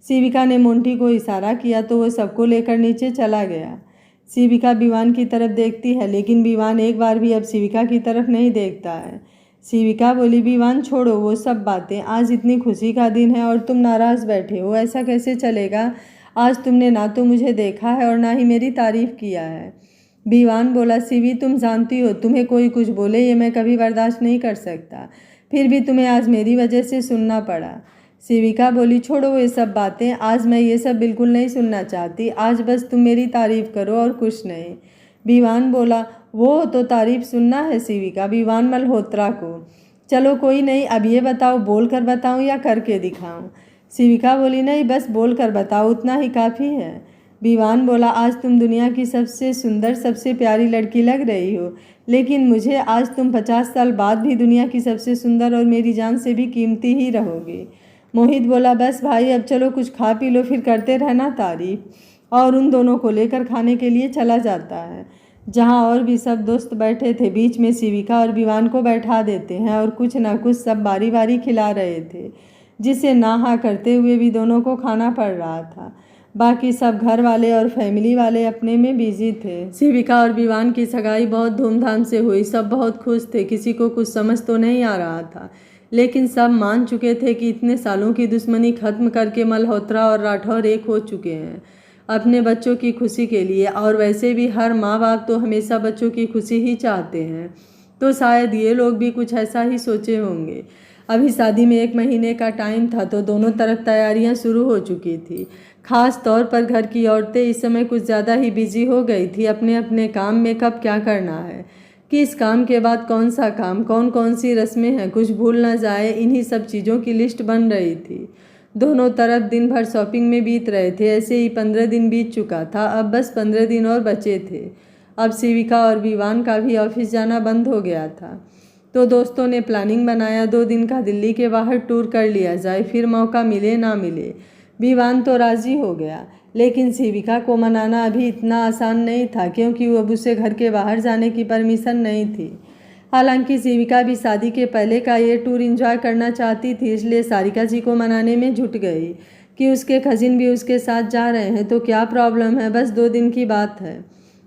[SPEAKER 1] शिविका ने मोंटी को इशारा किया तो वो सबको लेकर नीचे चला गया। शिविका विवान की तरफ देखती है लेकिन विवान एक बार भी अब शिविका की तरफ नहीं देखता है। शिविका बोली, विवान छोड़ो वो सब बातें, आज इतनी खुशी का दिन है और तुम नाराज़ बैठे हो, ऐसा कैसे चलेगा। आज तुमने ना तो मुझे देखा है और ना ही मेरी तारीफ़ किया है। विवान बोला, शिवी, तुम जानती हो तुम्हें कोई कुछ बोले ये मैं कभी बर्दाश्त नहीं कर सकता, फिर भी तुम्हें आज मेरी वजह से सुनना पड़ा। शिविका बोली, छोड़ो ये सब बातें, आज मैं ये सब बिल्कुल नहीं सुनना चाहती, आज बस तुम मेरी तारीफ़ करो और कुछ नहीं। विवान बोला, वो तो तारीफ़ सुनना है शिविका, विवान मल्होत्रा को। चलो कोई नहीं, अब ये बताओ, बोल कर बताऊँ या करके दिखाऊँ। शिविका बोली, नहीं, बस बोल कर बताओ, उतना ही काफ़ी है। विवान बोला, आज तुम दुनिया की सबसे सुंदर, सबसे प्यारी लड़की लग रही हो, लेकिन मुझे आज तुम 50 साल बाद भी दुनिया की सबसे सुंदर और मेरी जान से भी कीमती ही रहोगी। मोहित बोला, बस भाई, अब चलो कुछ खा पी लो, फिर करते रहना तारीफ। और उन दोनों को लेकर खाने के लिए चला जाता है। जहाँ और भी सब दोस्त बैठे थे, बीच में शिविका और विवान को बैठा देते हैं और कुछ ना कुछ सब बारी बारी खिला रहे थे, जिसे ना हाँ करते हुए भी दोनों को खाना पड़ रहा था। बाकी सब घर वाले और फैमिली वाले अपने में बिजी थे। शिविका और विवान की सगाई बहुत धूमधाम से हुई। सब बहुत खुश थे। किसी को कुछ समझ तो नहीं आ रहा था, लेकिन सब मान चुके थे कि इतने सालों की दुश्मनी खत्म करके मल्होत्रा और राठौर एक हो चुके हैं अपने बच्चों की खुशी के लिए। और वैसे भी हर माँ बाप तो हमेशा बच्चों की खुशी ही चाहते हैं, तो शायद ये लोग भी कुछ ऐसा ही सोचे होंगे। अभी शादी में 1 महीने का टाइम था तो दोनों तरफ तैयारियां शुरू हो चुकी थी। खास तौर पर घर की औरतें इस समय कुछ ज़्यादा ही बिजी हो गई थी अपने अपने काम में, कब क्या करना है, किस काम के बाद कौन सा काम, कौन कौन सी रस्में हैं, कुछ भूल ना जाए, इन्हीं सब चीज़ों की लिस्ट बन रही थी। दोनों तरफ दिन भर शॉपिंग में बीत रहे थे। ऐसे ही 15 दिन बीत चुका था, अब बस 15 दिन और बचे थे। अब शिविका और विवान का भी ऑफिस जाना बंद हो गया था, तो दोस्तों ने प्लानिंग बनाया 2 दिन का दिल्ली के बाहर टूर कर लिया जाए, फिर मौका मिले ना मिले। विवान तो राज़ी हो गया, लेकिन शिविका को मनाना अभी इतना आसान नहीं था क्योंकि अब उसे घर के बाहर जाने की परमिशन नहीं थी। हालांकि शिविका भी शादी के पहले का ये टूर एंजॉय करना चाहती थी, इसलिए सारिका जी को मनाने में जुट गई कि उसके कजिन भी उसके साथ जा रहे हैं तो क्या प्रॉब्लम है, बस 2 दिन की बात है।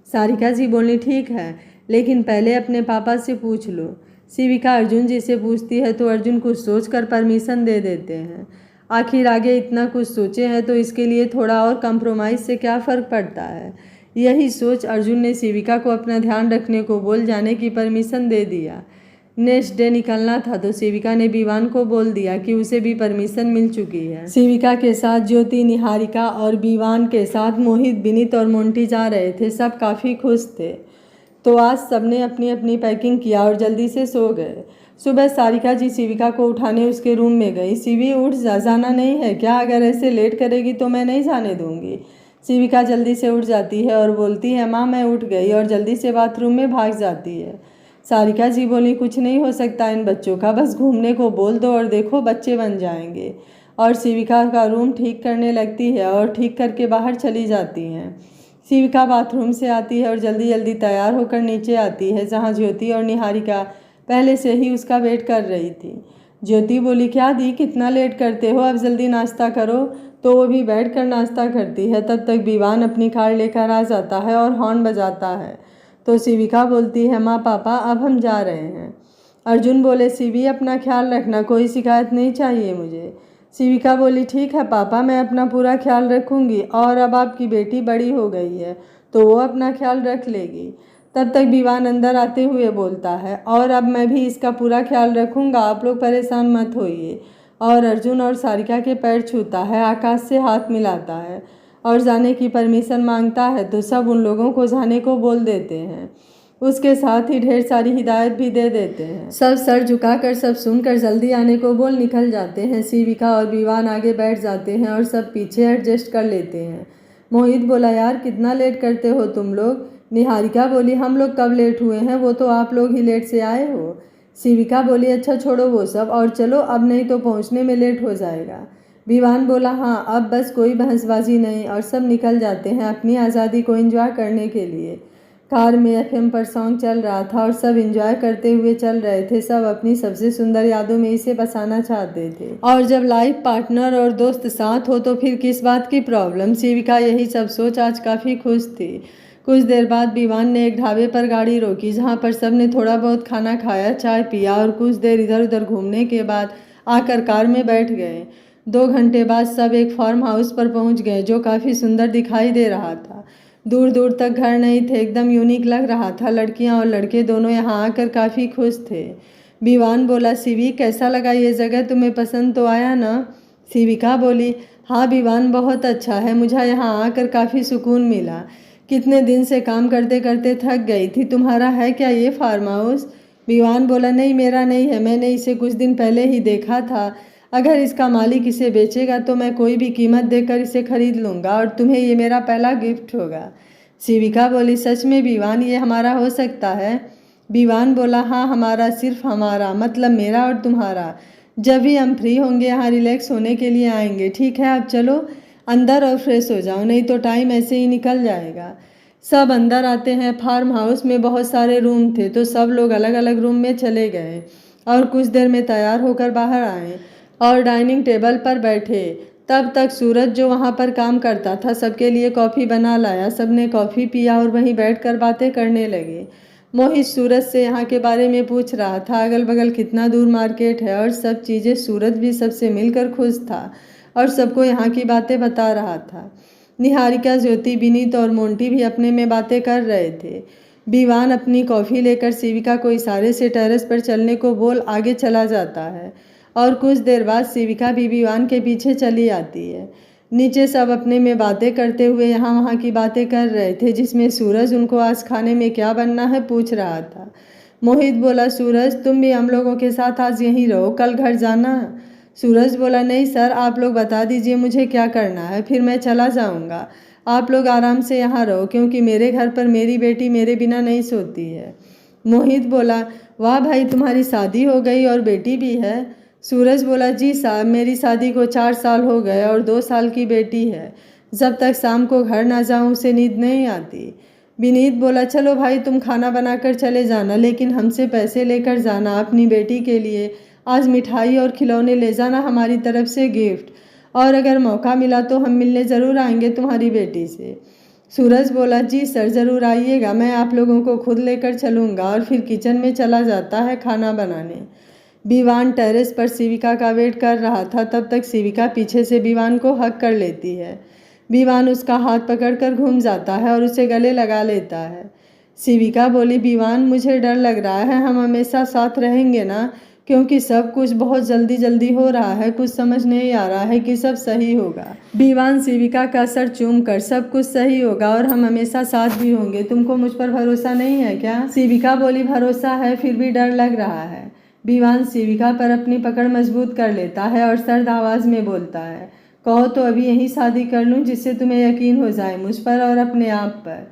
[SPEAKER 1] सारिका जी बोली, ठीक है, लेकिन पहले अपने पापा से पूछ लो। शिविका अर्जुन जी से पूछती है तो अर्जुन कुछ सोचकर परमिशन दे देते हैं। आखिर आगे इतना कुछ सोचे हैं तो इसके लिए थोड़ा और कंप्रोमाइज़ से क्या फ़र्क पड़ता है। यही सोच अर्जुन ने शिविका को अपना ध्यान रखने को बोल जाने की परमिशन दे दिया। नेक्स्ट डे निकलना था तो शिविका ने विवान को बोल दिया कि उसे भी परमिशन मिल चुकी है। शिविका के साथ ज्योति, निहारिका और विवान के साथ मोहित, विनीत और मोंटी जा रहे थे। सब काफ़ी खुश थे। तो आज सबने अपनी अपनी पैकिंग किया और जल्दी से सो गए। सुबह सारिका जी शिविका को उठाने उसके रूम में गई। शिवी, उठ जा, जाना नहीं है क्या? अगर ऐसे लेट करेगी तो मैं नहीं जाने दूंगी। शिविका जल्दी से उठ जाती है और बोलती है, माँ मैं उठ गई, और जल्दी से बाथरूम में भाग जाती है। सारिका जी बोली, कुछ नहीं हो सकता इन बच्चों का, बस घूमने को बोल दो और देखो बच्चे बन जाएंगे। और शिविका का रूम ठीक करने लगती है और ठीक करके बाहर चली जाती हैं। शिविका बाथरूम से आती है और जल्दी जल्दी तैयार होकर नीचे आती है, जहाँ ज्योति और निहारिका पहले से ही उसका वेट कर रही थी। ज्योति बोली, क्या दी, कितना लेट करते हो, अब जल्दी नाश्ता करो। तो वो भी बैठ कर नाश्ता करती है। तब तक विवान अपनी कार लेकर आ जाता है और हॉर्न बजाता है। तो शिविका बोलती है, माँ पापा अब हम जा रहे हैं। अर्जुन बोले, शिवी अपना ख्याल रखना, कोई शिकायत नहीं चाहिए मुझे। शिविका बोली, ठीक है पापा, मैं अपना पूरा ख्याल रखूंगी, और अब आपकी बेटी बड़ी हो गई है तो वो अपना ख्याल रख लेगी। तब तक विवान अंदर आते हुए बोलता है, और अब मैं भी इसका पूरा ख्याल रखूंगा, आप लोग परेशान मत होइए। और अर्जुन और सारिका के पैर छूता है, आकाश से हाथ मिलाता है और जाने की परमिशन मांगता है। तो सब उन लोगों को जाने को बोल देते हैं। उसके साथ ही ढेर सारी हिदायत भी दे देते हैं। सब सर झुकाकर सब सुनकर जल्दी आने को बोल निकल जाते हैं। शिविका और विवान आगे बैठ जाते हैं और सब पीछे एडजस्ट कर लेते हैं। मोहित बोला, यार कितना लेट करते हो तुम लोग। निहारिका बोली, हम लोग कब लेट हुए हैं, वो तो आप लोग ही लेट से आए हो। शिविका बोली, अच्छा छोड़ो वो सब और चलो, अब नहीं तो पहुंचने में लेट हो जाएगा। विवान बोला, हाँ अब बस कोई बहसबाजी नहीं, और सब निकल जाते हैं अपनी आज़ादी को एंजॉय करने के लिए। कार में एफएम पर सॉन्ग चल रहा था और सब एंजॉय करते हुए चल रहे थे। सब अपनी सबसे सुंदर यादों में इसे बसाना चाहते थे, और जब लाइफ पार्टनर और दोस्त साथ हो तो फिर किस बात की प्रॉब्लम। शिविका यही सब सोच आज काफ़ी खुश थी। कुछ देर बाद विवान ने एक ढाबे पर गाड़ी रोकी, जहाँ पर सब ने थोड़ा बहुत खाना खाया, चाय पिया, और कुछ देर इधर उधर घूमने के बाद आकर कार में बैठ गए। 2 घंटे बाद सब एक फार्म हाउस पर पहुँच गए, जो काफ़ी सुंदर दिखाई दे रहा था। दूर दूर तक घर नहीं थे, एकदम यूनिक लग रहा था। लड़कियां और लड़के दोनों यहाँ आकर काफ़ी खुश थे। विवान बोला, शिवी कैसा लगा ये जगह, तुम्हें पसंद तो आया ना? शिविका बोली, हाँ विवान बहुत अच्छा है, मुझे यहाँ आकर काफ़ी सुकून मिला। कितने दिन से काम करते करते थक गई थी। तुम्हारा है क्या ये फार्म हाउस? विवान बोला, नहीं मेरा नहीं है, मैंने इसे कुछ दिन पहले ही देखा था। अगर इसका मालिक इसे बेचेगा तो मैं कोई भी कीमत देकर इसे खरीद लूँगा, और तुम्हें ये मेरा पहला गिफ्ट होगा। शिविका बोली, सच में विवान, ये हमारा हो सकता है? विवान बोला, हाँ हमारा, सिर्फ हमारा, मतलब मेरा और तुम्हारा। जब भी हम फ्री होंगे यहाँ रिलैक्स होने के लिए आएंगे। ठीक है अब चलो अंदर और फ्रेश हो जाओ, नहीं तो टाइम ऐसे ही निकल जाएगा। सब अंदर आते हैं। फार्म हाउस में बहुत सारे रूम थे, तो सब लोग अलग अलग रूम में चले गए और कुछ देर में तैयार होकर बाहर आए और डाइनिंग टेबल पर बैठे। तब तक सूरज, जो वहाँ पर काम करता था, सबके लिए कॉफ़ी बना लाया। सबने कॉफ़ी पिया और वहीं बैठकर बातें करने लगे। मोहित सूरज से यहाँ के बारे में पूछ रहा था, अगल बगल कितना दूर मार्केट है और सब चीज़ें। सूरज भी सबसे मिलकर खुश था और सबको यहाँ की बातें बता रहा था। निहारिका, ज्योति, विनीत और मोंटी भी अपने में बातें कर रहे थे। विवान अपनी कॉफ़ी लेकर शिविका को इशारे से टेरेस पर चलने को बोल आगे चला जाता है, और कुछ देर बाद शिविका भी विवान के पीछे चली आती है। नीचे सब अपने में बातें करते हुए यहाँ वहाँ की बातें कर रहे थे, जिसमें सूरज उनको आज खाने में क्या बनना है पूछ रहा था। मोहित बोला, सूरज तुम भी हम लोगों के साथ आज यहीं रहो, कल घर जाना? सूरज बोला, नहीं सर, आप लोग बता दीजिए मुझे क्या करना है, फिर मैं चला जाऊँगा। आप लोग आराम से यहाँ रहो, क्योंकि मेरे घर पर मेरी बेटी मेरे बिना नहीं सोती है। मोहित बोला, वाह भाई, तुम्हारी शादी हो गई और बेटी भी है? सूरज बोला, जी साहब, मेरी शादी को 4 साल हो गए और 2 साल की बेटी है। जब तक शाम को घर ना जाऊं उसे नींद नहीं आती। विनीत बोला, चलो भाई तुम खाना बनाकर चले जाना, लेकिन हमसे पैसे लेकर जाना अपनी बेटी के लिए। आज मिठाई और खिलौने ले जाना हमारी तरफ से गिफ्ट, और अगर मौका मिला तो हम मिलने ज़रूर आएंगे तुम्हारी बेटी से। सूरज बोला, जी सर ज़रूर आइएगा, मैं आप लोगों को खुद लेकर चलूँगा, और फिर किचन में चला जाता है खाना बनाने। विवान टेरेस पर शिविका का वेट कर रहा था। तब तक शिविका पीछे से विवान को हक कर लेती है। विवान उसका हाथ पकड़कर घूम जाता है और उसे गले लगा लेता है। शिविका बोली, विवान मुझे डर लग रहा है, हम हमेशा साथ रहेंगे ना? क्योंकि सब कुछ बहुत जल्दी जल्दी हो रहा है, कुछ समझ नहीं आ रहा है कि सब सही होगा। विवान शिविका का सर चूम कर, सब कुछ सही होगा और हम हमेशा साथ भी होंगे, तुमको मुझ पर भरोसा नहीं है क्या? शिविका बोली, भरोसा है, फिर भी डर लग रहा है। विवान शिविका पर अपनी पकड़ मजबूत कर लेता है और सर्द आवाज में बोलता है, कहो तो अभी यही शादी कर लूं जिससे तुम्हें यकीन हो जाए मुझ पर और अपने आप पर।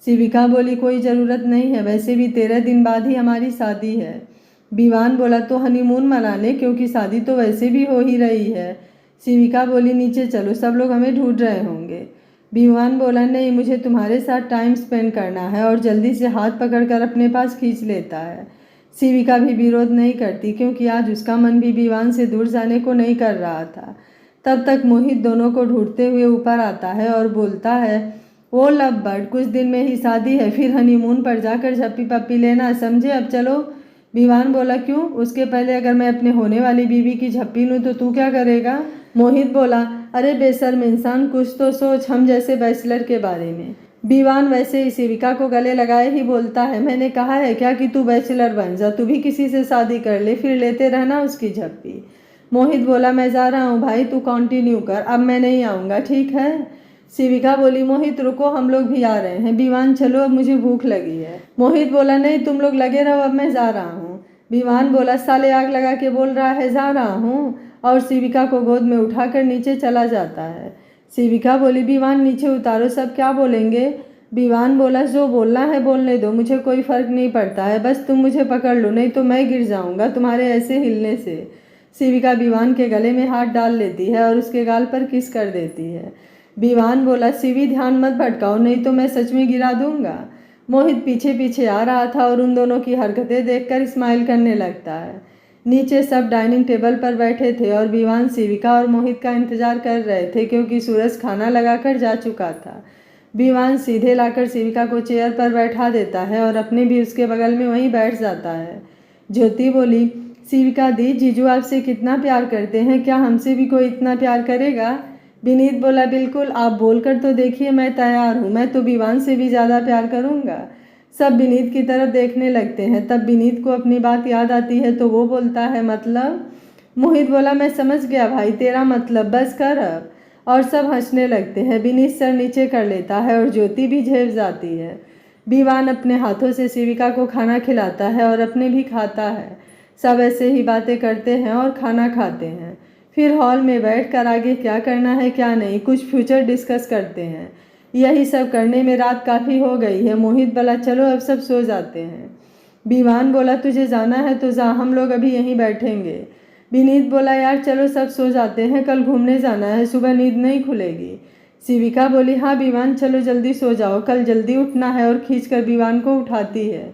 [SPEAKER 1] शिविका बोली, कोई ज़रूरत नहीं है, वैसे भी 13 दिन बाद ही हमारी शादी है। विवान बोला, तो हनीमून मना ले, क्योंकि शादी तो वैसे भी हो ही रही है। शिविका बोली, नीचे चलो, सब लोग हमें ढूंढ रहे होंगे। विवान बोला, नहीं, मुझे तुम्हारे साथ टाइम स्पेंड करना है, और जल्दी से हाथ पकड़कर अपने पास खींच लेता है। शिविका भी विरोध नहीं करती, क्योंकि आज उसका मन भी विवान से दूर जाने को नहीं कर रहा था। तब तक मोहित दोनों को ढूंढते हुए ऊपर आता है और बोलता है, वो लव बर्ड, कुछ दिन में ही शादी है, फिर हनीमून पर जाकर झप्पी पप्पी लेना, समझे? अब चलो। विवान बोला, क्यों? उसके पहले अगर मैं अपने होने वाली बीवी की झप्पी लूँ तो तू क्या करेगा? मोहित बोला, अरे बेशर्म इंसान, कुछ तो सोच हम जैसे बैचलर के बारे में। विवान वैसे ही शिविका को गले लगाए ही बोलता है, मैंने कहा है क्या कि तू बैचलर बन जा, तू भी किसी से शादी कर ले, फिर लेते रहना उसकी झप्पी। मोहित बोला, मैं जा रहा हूँ भाई, तू कंटिन्यू कर, अब मैं नहीं आऊँगा, ठीक है? शिविका बोली, मोहित रुको, हम लोग भी आ रहे हैं। विवान, चलो, अब मुझे भूख लगी है। मोहित बोला, नहीं, तुम लोग लगे रहो, अब मैं जा रहा हूँ। विवान बोला, साले आग लगा के बोल रहा है जा रहा हूँ, और शिविका को गोद में उठाकर नीचे चला जाता है। शिविका बोली, विवान नीचे उतारो, सब क्या बोलेंगे? विवान बोला, जो बोलना है बोलने दो, मुझे कोई फर्क नहीं पड़ता है, बस तुम मुझे पकड़ लो, नहीं तो मैं गिर जाऊंगा तुम्हारे ऐसे हिलने से। शिविका विवान के गले में हाथ डाल लेती है और उसके गाल पर किस कर देती है। विवान बोला, शिवी ध्यान मत भटकाओ, नहीं तो मैं सच में गिरा दूंगा। मोहित पीछे पीछे आ रहा था और उन दोनों की हरकतें देखकर स्माइल करने लगता है। नीचे सब डाइनिंग टेबल पर बैठे थे और विवान शिविका और मोहित का इंतजार कर रहे थे, क्योंकि सूरज खाना लगाकर जा चुका था। विवान सीधे लाकर शिविका को चेयर पर बैठा देता है और अपने भी उसके बगल में वहीं बैठ जाता है। ज्योति बोली, शिविका दी, जीजू आपसे कितना प्यार करते हैं, क्या हमसे भी कोई इतना प्यार करेगा? विनीत बोला, बिल्कुल, आप बोलकर तो देखिए, मैं तैयार हूँ, मैं तो विवान से भी ज़्यादा प्यार करूँगा। सब विनीत की तरफ देखने लगते हैं। तब विनीत को अपनी बात याद आती है तो वो बोलता है, मतलब? मोहित बोला, मैं समझ गया भाई, तेरा मतलब, बस कर अब। और सब हंसने लगते हैं। विनीत सर नीचे कर लेता है और ज्योति भी झेप जाती है। विवान अपने हाथों से शिविका को खाना खिलाता है और अपने भी खाता है। सब ऐसे ही बातें करते हैं और खाना खाते हैं। फिर हॉल में बैठकर आगे क्या करना है क्या नहीं, कुछ फ्यूचर डिस्कस करते हैं। यही सब करने में रात काफ़ी हो गई है। मोहित बोला, चलो अब सब सो जाते हैं। विवान बोला, तुझे जाना है तो जा, हम लोग अभी यहीं बैठेंगे। विनीत बोला, यार चलो सब सो जाते हैं, कल घूमने जाना है, सुबह नींद नहीं खुलेगी। शिविका बोली, हाँ विवान, चलो जल्दी सो जाओ, कल जल्दी उठना है, और खींचकर विवान को उठाती है।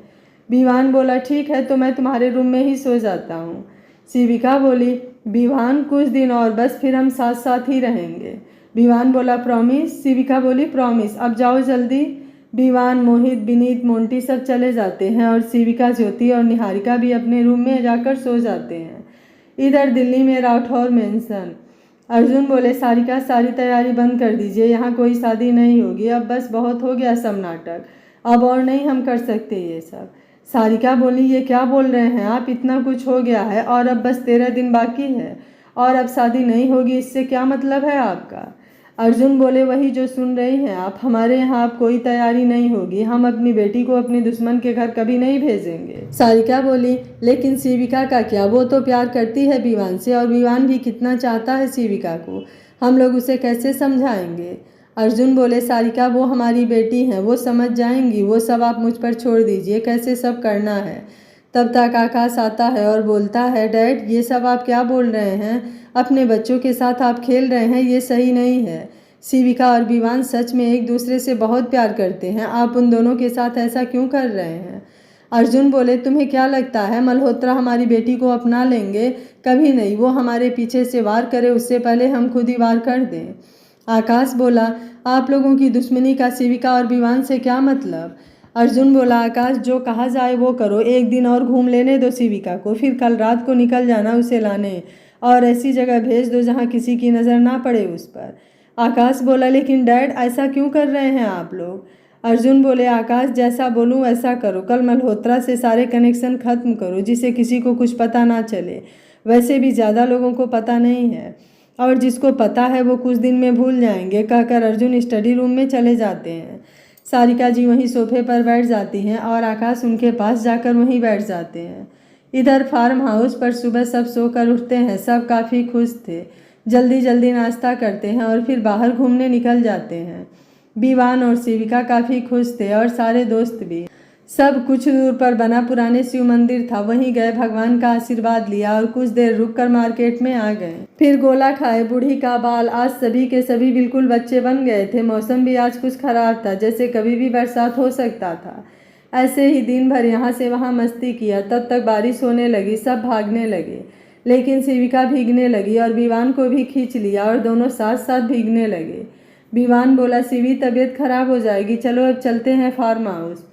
[SPEAKER 1] विवान बोला, ठीक है, तो मैं तुम्हारे रूम में ही सो जाता हूँ। शिविका बोली, विवान कुछ दिन और बस, फिर हम साथ साथ ही रहेंगे। विवान बोला, प्रॉमिस? शिविका बोली, प्रॉमिस, अब जाओ जल्दी। विवान, मोहित, विनीत, मोंटी सब चले जाते हैं और शिविका, ज्योति और निहारिका भी अपने रूम में जाकर सो जाते हैं। इधर दिल्ली में राठौर मेंशन। अर्जुन बोले, सारिका, सारी तैयारी बंद कर दीजिए, यहाँ कोई शादी नहीं होगी, अब बस बहुत हो गया सब नाटक, अब और नहीं हम कर सकते ये सब। सारिका बोली, ये क्या बोल रहे हैं आप, इतना कुछ हो गया है और अब बस 13 दिन बाकी है और अब शादी नहीं होगी, इससे क्या मतलब है आपका? अर्जुन बोले, वही जो सुन रही हैं आप, हमारे यहाँ अब कोई तैयारी नहीं होगी, हम अपनी बेटी को अपने दुश्मन के घर कभी नहीं भेजेंगे। सारिका बोली, लेकिन शिविका का क्या, वो तो प्यार करती है विवान से और विवान भी कितना चाहता है शिविका को, हम लोग उसे कैसे समझाएंगे? अर्जुन बोले, सारिका, वो हमारी बेटी हैं, वो समझ जाएंगी, वो सब आप मुझ पर छोड़ दीजिए, कैसे सब करना है। तब तक आकाश आता है और बोलता है, डैड ये सब आप क्या बोल रहे हैं, अपने बच्चों के साथ आप खेल रहे हैं, ये सही नहीं है। शिविका और विवान सच में एक दूसरे से बहुत प्यार करते हैं, आप उन दोनों के साथ ऐसा क्यों कर रहे हैं? अर्जुन बोले, तुम्हें क्या लगता है मल्होत्रा हमारी बेटी को अपना लेंगे? कभी नहीं, वो हमारे पीछे से वार करे उससे पहले हम खुद ही वार कर दें। आकाश बोला, आप लोगों की दुश्मनी का शिविका और विवान से क्या मतलब? अर्जुन बोला, आकाश, जो कहा जाए वो करो, एक दिन और घूम लेने दो शिविका को, फिर कल रात को निकल जाना उसे लाने, और ऐसी जगह भेज दो जहाँ किसी की नज़र ना पड़े उस पर। आकाश बोला, लेकिन डैड ऐसा क्यों कर रहे हैं आप लोग? अर्जुन बोले, आकाश जैसा बोलूं वैसा करो, कल मल्होत्रा से सारे कनेक्शन खत्म करो जिससे किसी को कुछ पता ना चले। वैसे भी ज़्यादा लोगों को पता नहीं है और जिसको पता है वो कुछ दिन में भूल जाएंगे, कहकर अर्जुन स्टडी रूम में चले जाते हैं। सारिका जी वहीं सोफे पर बैठ जाती हैं और आकाश उनके पास जाकर वहीं बैठ जाते हैं। इधर फार्म हाउस पर सुबह सब सोकर उठते हैं। सब काफ़ी खुश थे, जल्दी जल्दी नाश्ता करते हैं और फिर बाहर घूमने निकल जाते हैं। विवान और शिविका काफ़ी खुश थे और सारे दोस्त भी। सब कुछ दूर पर बना पुराने शिव मंदिर था, वहीं गए, भगवान का आशीर्वाद लिया और कुछ देर रुककर मार्केट में आ गए। फिर गोला खाए। बूढ़ी का बाल। आज सभी के सभी बिल्कुल बच्चे बन गए थे। मौसम भी आज कुछ खराब था, जैसे कभी भी बरसात हो सकता था। ऐसे ही दिन भर यहाँ से वहाँ मस्ती किया। तब तक बारिश होने लगी, सब भागने लगे, लेकिन शिविका भीगने लगी और विवान को भी खींच लिया और दोनों साथ साथ भीगने लगे। विवान बोला, शिवी तबीयत खराब हो जाएगी, चलो अब चलते हैं फार्म हाउस।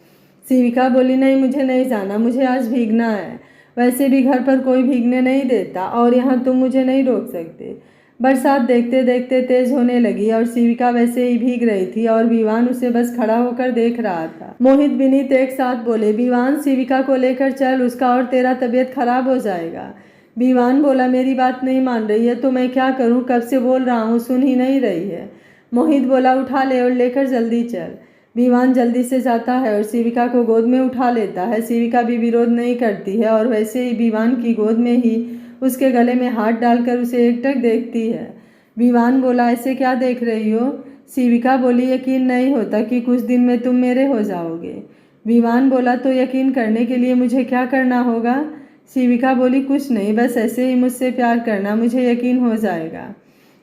[SPEAKER 1] शिविका बोली, नहीं मुझे नहीं जाना, मुझे आज भीगना है। वैसे भी घर पर कोई भीगने नहीं देता और यहाँ तुम मुझे नहीं रोक सकते। बरसात देखते देखते तेज होने लगी और शिविका वैसे ही भीग रही थी और विवान उसे बस खड़ा होकर देख रहा था। मोहित विनीत एक साथ बोले, विवान शिविका को लेकर चल, उसका और तेरा तबीयत खराब हो जाएगा। विवान बोला, मेरी बात नहीं मान रही है तो मैं क्या करूँ, कब से बोल रहा हूँ, सुन ही नहीं रही है। मोहित बोला, उठा ले और लेकर जल्दी चल। विवान जल्दी से जाता है और शिविका को गोद में उठा लेता है। शिविका भी विरोध नहीं करती है और वैसे ही विवान की गोद में ही उसके गले में हाथ डालकर उसे एकटक देखती है। विवान बोला, ऐसे क्या देख रही हो? शिविका बोली, यकीन नहीं होता कि कुछ दिन में तुम मेरे हो जाओगे। विवान बोला, तो यकीन करने के लिए मुझे क्या करना होगा? शिविका बोली, कुछ नहीं, बस ऐसे ही मुझसे प्यार करना, मुझे यकीन हो जाएगा।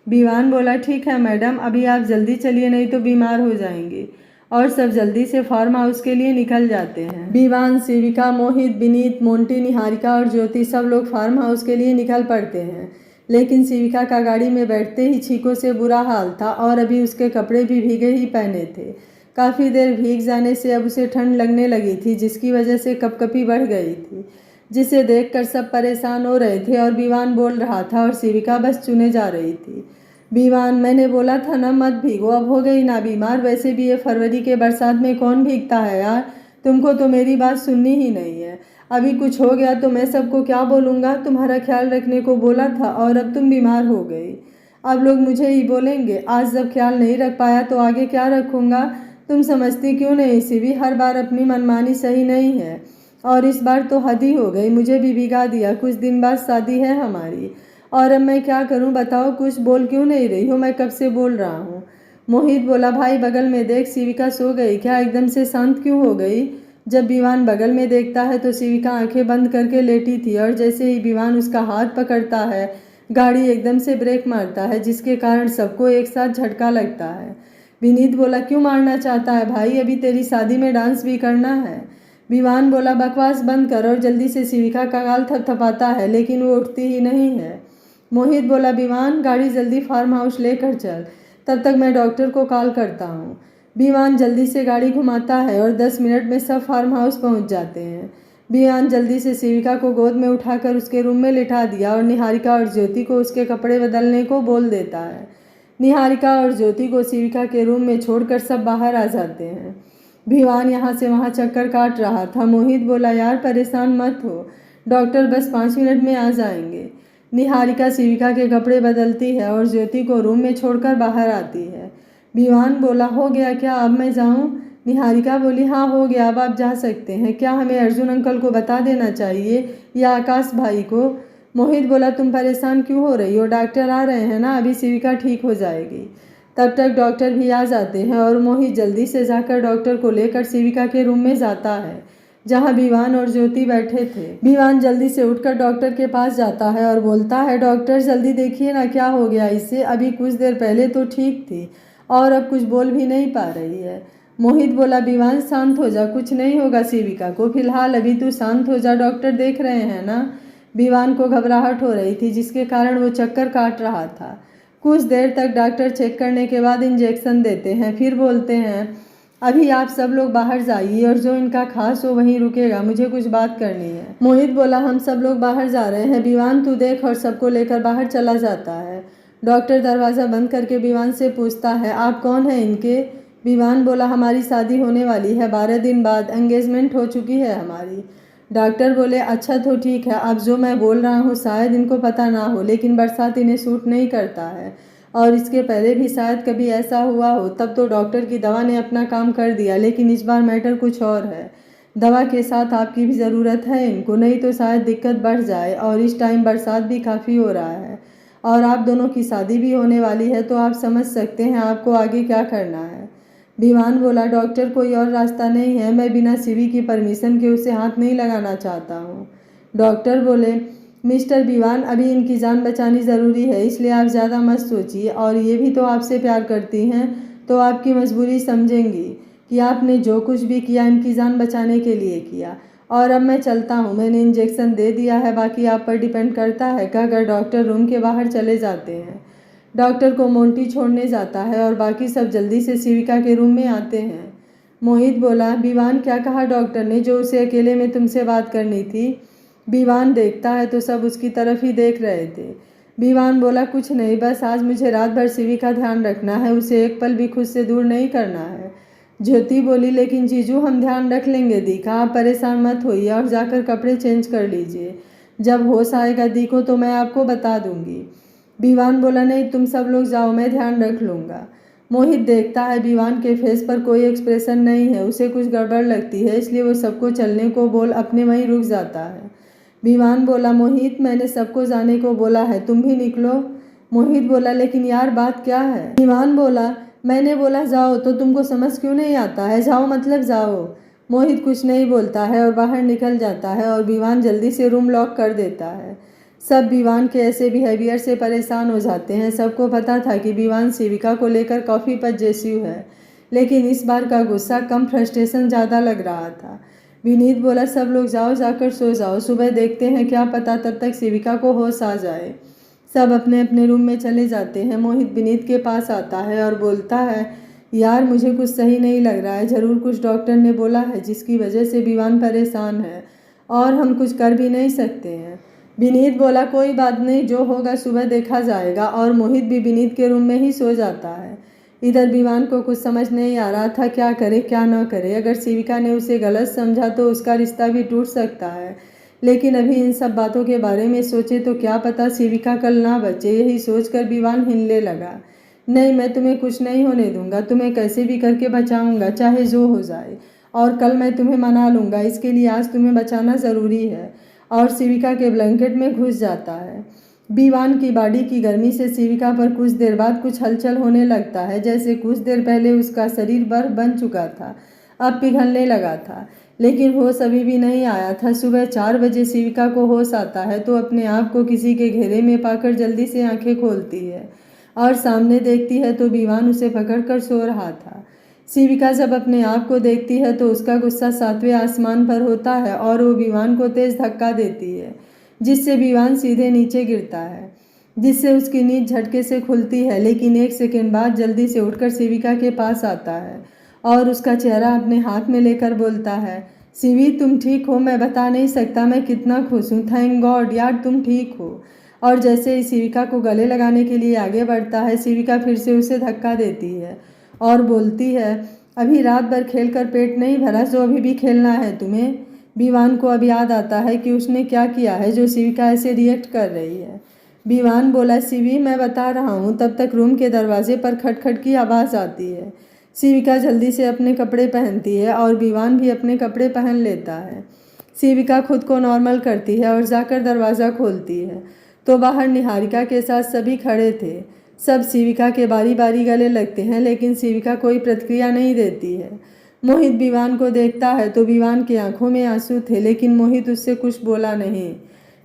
[SPEAKER 1] विवान बोला, ठीक है मैडम, अभी आप जल्दी चलिए नहीं तो बीमार हो जाएंगे। और सब जल्दी से फार्म हाउस के लिए निकल जाते हैं। विवान, शिविका, मोहित, विनीत, मोंटी, निहारिका और ज्योति सब लोग फार्म हाउस के लिए निकल पड़ते हैं। लेकिन शिविका का गाड़ी में बैठते ही छींकों से बुरा हाल था और अभी उसके कपड़े भी भीगे ही पहने थे। काफ़ी देर भीग जाने से अब उसे ठंड लगने लगी थी, जिसकी वजह से कपकपी बढ़ गई थी, जिसे देखकर सब परेशान हो रहे थे और विवान बोल रहा था और शिविका बस चुने जा रही थी। विवान, मैंने बोला था ना मत भीगो, अब हो गई ना बीमार। वैसे भी ये फरवरी के बरसात में कौन भीगता है यार, तुमको तो मेरी बात सुननी ही नहीं है। अभी कुछ हो गया तो मैं सबको क्या बोलूँगा? तुम्हारा ख्याल रखने को बोला था और अब तुम बीमार हो गई। अब लोग मुझे ही बोलेंगे। आज जब ख्याल नहीं रख पाया तो आगे क्या रखूँगा? तुम समझती क्यों नहीं शिवी, हर बार अपनी मनमानी सही नहीं है और इस बार तो हद ही हो गई, मुझे भी भिगा दिया। कुछ दिन बाद शादी है हमारी और अब मैं क्या करूं बताओ? कुछ बोल क्यों नहीं रही हो? मैं कब से बोल रहा हूं। मोहित बोला, भाई बगल में देख, शिविका सो गई क्या? एकदम से शांत क्यों हो गई? जब विवान बगल में देखता है तो शिविका आंखें बंद करके लेटी थी और जैसे ही विवान उसका हाथ पकड़ता है, गाड़ी एकदम से ब्रेक मारता है, जिसके कारण सबको एक साथ झटका लगता है। विनीत बोला, क्यों मारना चाहता है भाई? अभी तेरी शादी में डांस भी करना है। विवान बोला, बकवास बंद कर, और जल्दी से शिविका का गाल थपथपाता है, लेकिन वो उठती ही नहीं है। मोहित बोला, विवान गाड़ी जल्दी फार्म हाउस लेकर चल, तब तक मैं डॉक्टर को कॉल करता हूँ। विवान जल्दी से गाड़ी घुमाता है और 10 मिनट में सब फार्म हाउस पहुँच जाते हैं। विवान जल्दी से शिविका को गोद में उठाकर उसके रूम में लिटा दिया और निहारिका और ज्योति को उसके कपड़े बदलने को बोल देता है। निहारिका और ज्योति को शिविका के रूम में छोड़कर सब बाहर आ जाते हैं। विवान यहाँ से वहाँ चक्कर काट रहा था। मोहित बोला, यार परेशान मत हो, डॉक्टर बस 5 मिनट में आ जाएंगे। निहारिका शिविका के कपड़े बदलती है और ज्योति को रूम में छोड़कर बाहर आती है। विवान बोला, हो गया क्या, अब मैं जाऊं? निहारिका बोली, हाँ हो गया, अब आप जा सकते हैं। क्या हमें अर्जुन अंकल को बता देना चाहिए या आकाश भाई को? मोहित बोला, तुम परेशान क्यों हो रही हो, डॉक्टर आ रहे हैं ना, अभी शिविका ठीक हो जाएगी। तब तक डॉक्टर भी आ जाते हैं और मोहित जल्दी से जाकर डॉक्टर को लेकर शिविका के रूम में जाता है, जहां विवान और ज्योति बैठे थे। विवान जल्दी से उठकर डॉक्टर के पास जाता है और बोलता है, डॉक्टर जल्दी देखिए ना, क्या हो गया इसे? अभी कुछ देर पहले तो ठीक थी और अब कुछ बोल भी नहीं पा रही है। मोहित बोला, विवान शांत हो जा, कुछ नहीं होगा शिविका को, फिलहाल अभी तू शांत हो जा, डॉक्टर देख रहे हैं ना। विवान को घबराहट हो रही थी, जिसके कारण वो चक्कर काट रहा था। कुछ देर तक डॉक्टर चेक करने के बाद इंजेक्शन देते हैं, फिर बोलते हैं, अभी आप सब लोग बाहर जाइए और जो इनका खास हो वहीं रुकेगा, मुझे कुछ बात करनी है। मोहित बोला, हम सब लोग बाहर जा रहे हैं, विवान तू देख, और सबको लेकर बाहर चला जाता है। डॉक्टर दरवाज़ा बंद करके विवान से पूछता है, आप कौन हैं इनके? विवान बोला, हमारी शादी होने वाली है, 12 दिन बाद एंगेजमेंट हो चुकी है हमारी। डॉक्टर बोले, अच्छा तो ठीक है, अब जो मैं बोल रहा हूँ शायद इनको पता ना हो, लेकिन बरसात इन्हें सूट नहीं करता है और इसके पहले भी शायद कभी ऐसा हुआ हो, तब तो डॉक्टर की दवा ने अपना काम कर दिया, लेकिन इस बार मैटर कुछ और है। दवा के साथ आपकी भी ज़रूरत है इनको, नहीं तो शायद दिक्कत बढ़ जाए और इस टाइम बरसात भी काफ़ी हो रहा है और आप दोनों की शादी भी होने वाली है, तो आप समझ सकते हैं आपको आगे क्या करना है। विवान बोला, डॉक्टर कोई और रास्ता नहीं है, मैं बिना सीवी की परमिशन के उसे हाथ नहीं लगाना चाहता हूँ। डॉक्टर बोले, मिस्टर विवान, अभी इनकी जान बचानी ज़रूरी है, इसलिए आप ज़्यादा मत सोचिए और ये भी तो आपसे प्यार करती हैं, तो आपकी मजबूरी समझेंगी कि आपने जो कुछ भी किया इनकी जान बचाने के लिए किया। और अब मैं चलता हूँ, मैंने इंजेक्शन दे दिया है, बाकी आप पर डिपेंड करता है, कहकर डॉक्टर रूम के बाहर चले जाते हैं। डॉक्टर को मोंटी छोड़ने जाता है और बाकी सब जल्दी से शिविका के रूम में आते हैं। मोहित बोला, विवान क्या कहा डॉक्टर ने जो उसे अकेले में तुमसे बात करनी थी? विवान देखता है तो सब उसकी तरफ ही देख रहे थे। विवान बोला, कुछ नहीं, बस आज मुझे रात भर शिवी का ध्यान रखना है, उसे एक पल भी खुद से दूर नहीं करना है। ज्योति बोली, लेकिन जीजू हम ध्यान रख लेंगे दीका, आप परेशान मत होइए और जाकर कपड़े चेंज कर लीजिए, जब होश आएगा दीको तो मैं आपको बता दूंगी। विवान बोला, नहीं तुम सब लोग जाओ, मैं ध्यान रख लूँगा। मोहित देखता है विवान के फेस पर कोई एक्सप्रेशन नहीं है, उसे कुछ गड़बड़ लगती है, इसलिए वो सबको चलने को बोल अपने वहीं रुक जाता है। विवान बोला, मोहित मैंने सबको जाने को बोला है, तुम भी निकलो। मोहित बोला, लेकिन यार बात क्या है? विवान बोला, मैंने बोला जाओ तो तुमको समझ क्यों नहीं आता है? जाओ मतलब जाओ। मोहित कुछ नहीं बोलता है और बाहर निकल जाता है और विवान जल्दी से रूम लॉक कर देता है। सब विवान के ऐसे बिहेवियर से परेशान हो जाते हैं। सबको पता था कि विवान शिविका को लेकर काफ़ी पजेसिव है, लेकिन इस बार का गुस्सा कम, फ्रस्ट्रेशन ज़्यादा लग रहा था। विनीत बोला, सब लोग जाओ, जाकर सो जाओ, सुबह देखते हैं, क्या पता तब तक शिविका को होश आ जाए। सब अपने अपने रूम में चले जाते हैं। मोहित विनीत के पास आता है और बोलता है, यार मुझे कुछ सही नहीं लग रहा है, ज़रूर कुछ डॉक्टर ने बोला है जिसकी वजह से विवान परेशान है और हम कुछ कर भी नहीं सकते हैं। विनीत बोला, कोई बात नहीं, जो होगा सुबह देखा जाएगा, और मोहित भी विनीत के रूम में ही सो जाता है। इधर विवान को कुछ समझ नहीं आ रहा था क्या करे क्या न करे। अगर शिविका ने उसे गलत समझा तो उसका रिश्ता भी टूट सकता है, लेकिन अभी इन सब बातों के बारे में सोचे तो क्या पता शिविका कल ना बचे। यही सोचकर विवान हिलने लगा। नहीं, मैं तुम्हें कुछ नहीं होने दूंगा, तुम्हें कैसे भी करके बचाऊंगा, चाहे जो हो जाए, और कल मैं तुम्हें मना लूँगा, इसके लिए आज तुम्हें बचाना ज़रूरी है। और शिविका के ब्लैंकेट में घुस जाता है। विवान की बॉडी की गर्मी से शिविका पर कुछ देर बाद कुछ हलचल होने लगता है, जैसे कुछ देर पहले उसका शरीर बर्फ बन चुका था, अब पिघलने लगा था, लेकिन होश अभी भी नहीं आया था। सुबह 4 बजे शिविका को होश आता है तो अपने आप को किसी के घेरे में पाकर जल्दी से आंखें खोलती है और सामने देखती है तो विवान उसे पकड़कर सो रहा था। शिविका जब अपने आप को देखती है तो उसका गुस्सा 7वें आसमान पर होता है और वो विवान को तेज धक्का देती है, जिससे विवान सीधे नीचे गिरता है, जिससे उसकी नींद झटके से खुलती है। लेकिन 1 सेकंड बाद जल्दी से उठकर शिविका के पास आता है और उसका चेहरा अपने हाथ में लेकर बोलता है, शिवी तुम ठीक हो? मैं बता नहीं सकता मैं कितना खुश हूँ, थैंक गॉड यार तुम ठीक हो। और जैसे ही शिविका को गले लगाने के लिए आगे बढ़ता है, शिविका फिर से उसे धक्का देती है और बोलती है, अभी रात भर खेलकर पेट नहीं भरा जो अभी भी खेलना है तुम्हें? विवान को अब याद आता है कि उसने क्या किया है जो शिविका ऐसे रिएक्ट कर रही है। विवान बोला, शिवी मैं बता रहा हूँ। तब तक रूम के दरवाजे पर खटखट की आवाज़ आती है। शिविका जल्दी से अपने कपड़े पहनती है और विवान भी अपने कपड़े पहन लेता है। शिविका खुद को नॉर्मल करती है और जाकर दरवाज़ा खोलती है तो बाहर निहारिका के साथ सभी खड़े थे। सब शिविका के बारी बारी गले लगते हैं, लेकिन शिविका कोई प्रतिक्रिया नहीं देती है। मोहित विवान को देखता है तो विवान की आंखों में आंसू थे, लेकिन मोहित उससे कुछ बोला नहीं।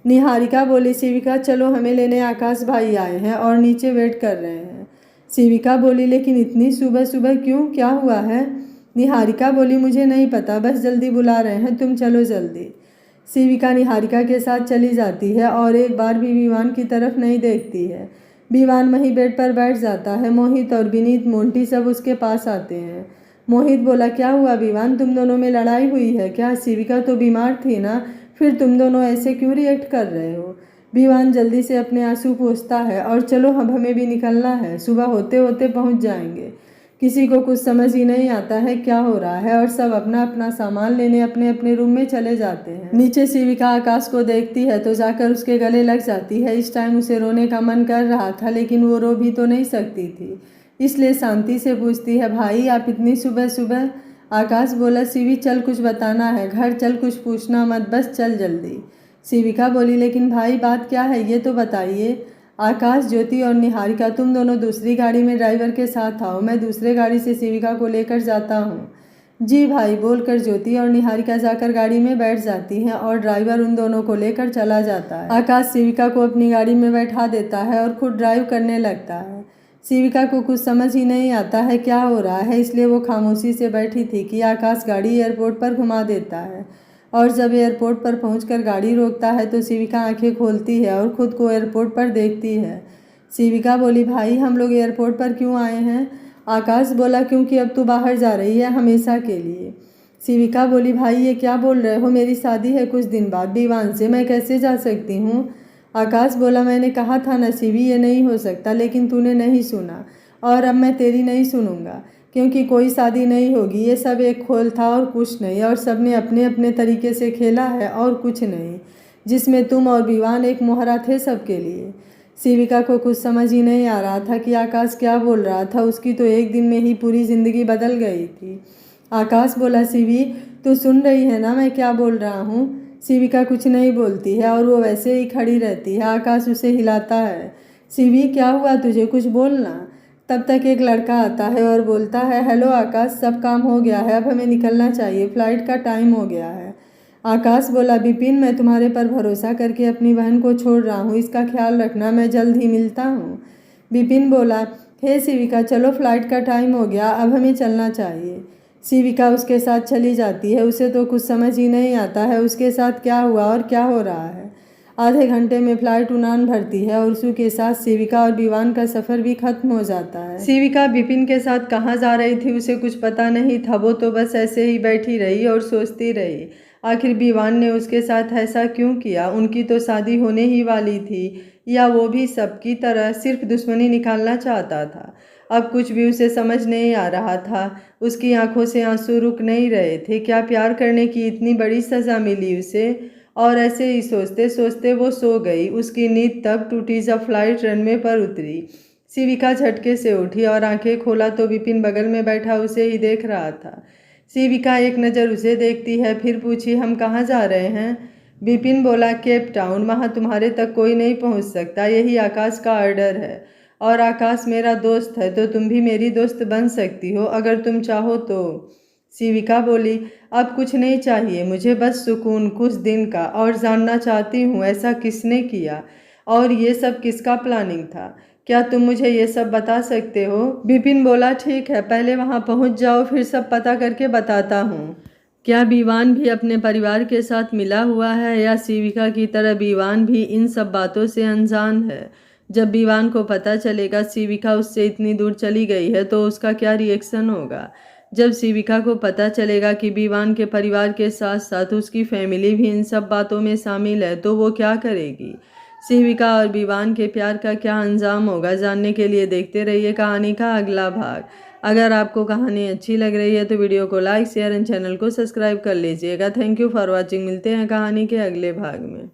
[SPEAKER 1] निहारिका बोली, शिविका चलो, हमें लेने आकाश भाई आए हैं और नीचे वेट कर रहे हैं। शिविका बोली, लेकिन इतनी सुबह सुबह क्यों, क्या हुआ है? निहारिका बोली, मुझे नहीं पता, बस जल्दी बुला रहे हैं, तुम चलो जल्दी। शिविका निहारिका के साथ चली जाती है और एक बार भी विवान की तरफ नहीं देखती है। विवान वहीं बेड पर बैठ जाता है। मोहित और विनीत, मोंटी सब उसके पास आते हैं। मोहित बोला, क्या हुआ विवान, तुम दोनों में लड़ाई हुई है क्या? शिविका तो बीमार थी ना, फिर तुम दोनों ऐसे क्यों रिएक्ट कर रहे हो? विवान जल्दी से अपने आंसू पोंछता है और चलो अब हमें भी निकलना है, सुबह होते होते पहुंच जाएंगे। किसी को कुछ समझ ही नहीं आता है क्या हो रहा है और सब अपना अपना सामान लेने अपने अपने रूम में चले जाते हैं। नीचे शिविका आकाश को देखती है तो जाकर उसके गले लग जाती है। इस टाइम उसे रोने का मन कर रहा था लेकिन वो रो भी तो नहीं सकती थी, इसलिए शांति से पूछती है, भाई आप इतनी सुबह सुबह? आकाश बोला, शिवी चल कुछ बताना है, घर चल, कुछ पूछना मत, बस चल जल्दी। शिविका बोली, लेकिन भाई बात क्या है ये तो बताइए। आकाश, ज्योति और निहारिका तुम दोनों दूसरी गाड़ी में ड्राइवर के साथ आओ, मैं दूसरे गाड़ी से शिविका को लेकर जाता हूँ। जी भाई बोलकर ज्योति और निहारिका जाकर गाड़ी में बैठ जाती हैं और ड्राइवर उन दोनों को लेकर चला जाता है। आकाश शिविका को अपनी गाड़ी में बैठा देता है और खुद ड्राइव करने लगता है। शिविका को कुछ समझ ही नहीं आता है क्या हो रहा है, इसलिए वो खामोशी से बैठी थी कि आकाश गाड़ी एयरपोर्ट पर घुमा देता है। और जब एयरपोर्ट पर पहुंचकर गाड़ी रोकता है तो शिविका आंखें खोलती है और खुद को एयरपोर्ट पर देखती है। शिविका बोली, भाई हम लोग एयरपोर्ट पर क्यों आए हैं? आकाश बोला, क्योंकि अब तू बाहर जा रही है हमेशा के लिए। शिविका बोली, भाई ये क्या बोल रहे हो, मेरी शादी है कुछ दिन बाद विवान से, मैं कैसे जा सकती हूँ? आकाश बोला, मैंने कहा था ना शिवी ये नहीं हो सकता, लेकिन तूने नहीं सुना और अब मैं तेरी नहीं सुनूंगा, क्योंकि कोई शादी नहीं होगी। ये सब एक खोल था और कुछ नहीं, और सब ने अपने अपने तरीके से खेला है और कुछ नहीं, जिसमें तुम और विवान एक मोहरा थे सबके लिए। शिविका को कुछ समझ ही नहीं आ रहा था कि आकाश क्या बोल रहा था। उसकी तो एक दिन में ही पूरी जिंदगी बदल गई थी। आकाश बोला, शिवी तू सुन रही है ना मैं क्या बोल रहा हूँ? शिविका कुछ नहीं बोलती है और वो वैसे ही खड़ी रहती है। आकाश उसे हिलाता है, शिवी क्या हुआ तुझे, कुछ बोलना। तब तक एक लड़का आता है और बोलता है, हेलो आकाश, सब काम हो गया है, अब हमें निकलना चाहिए, फ्लाइट का टाइम हो गया है। आकाश बोला, बिपिन मैं तुम्हारे पर भरोसा करके अपनी बहन को छोड़ रहा हूँ, इसका ख्याल रखना, मैं जल्द ही मिलता हूँ। बिपिन बोला, हे शिविका चलो फ्लाइट का टाइम हो गया, अब हमें चलना चाहिए। शिविका उसके साथ चली जाती है। उसे तो कुछ समझ ही नहीं आता है उसके साथ क्या हुआ और क्या हो रहा है। आधे घंटे में फ्लाइट उड़ान भरती है और उसी के साथ शिविका और विवान का सफ़र भी खत्म हो जाता है। शिविका बिपिन के साथ कहाँ जा रही थी उसे कुछ पता नहीं था। वो तो बस ऐसे ही बैठी रही और सोचती रही, आखिर विवान ने उसके साथ ऐसा क्यों किया? उनकी तो शादी होने ही वाली थी, या वो भी सबकी तरह सिर्फ दुश्मनी निकालना चाहता था? अब कुछ भी उसे समझ नहीं आ रहा था। उसकी आंखों से आंसू रुक नहीं रहे थे। क्या प्यार करने की इतनी बड़ी सज़ा मिली उसे? और ऐसे ही सोचते सोचते वो सो गई। उसकी नींद तब टूटी जब फ्लाइट रनवे पर उतरी। शिविका झटके से उठी और आंखें खोला तो विपिन बगल में बैठा उसे ही देख रहा था। शिविका एक नज़र उसे देखती है, फिर पूछी, हम कहाँ जा रहे हैं? विपिन बोला, केप टाउन, वहाँ तुम्हारे तक कोई नहीं पहुँच सकता, यही आकाश का ऑर्डर है। और आकाश मेरा दोस्त है तो तुम भी मेरी दोस्त बन सकती हो अगर तुम चाहो तो। शिविका बोली, अब कुछ नहीं चाहिए मुझे, बस सुकून कुछ दिन का, और जानना चाहती हूँ ऐसा किसने किया और ये सब किसका प्लानिंग था? क्या तुम मुझे ये सब बता सकते हो? विपिन बोला, ठीक है, पहले वहाँ पहुँच जाओ, फिर सब पता करके बताता हूँ। क्या विवान भी अपने परिवार के साथ मिला हुआ है, या शिविका की तरह विवान भी इन सब बातों से अनजान है? जब विवान को पता चलेगा शिविका उससे इतनी दूर चली गई है तो उसका क्या रिएक्शन होगा? जब शिविका को पता चलेगा कि विवान के परिवार के साथ साथ उसकी फैमिली भी इन सब बातों में शामिल है तो वो क्या करेगी? शिविका और विवान के प्यार का क्या अंजाम होगा? जानने के लिए देखते रहिए कहानी का अगला भाग। अगर आपको कहानी अच्छी लग रही है तो वीडियो को लाइक, शेयर एंड चैनल को सब्सक्राइब कर लीजिएगा। Thank you for watching. मिलते हैं कहानी के अगले भाग में।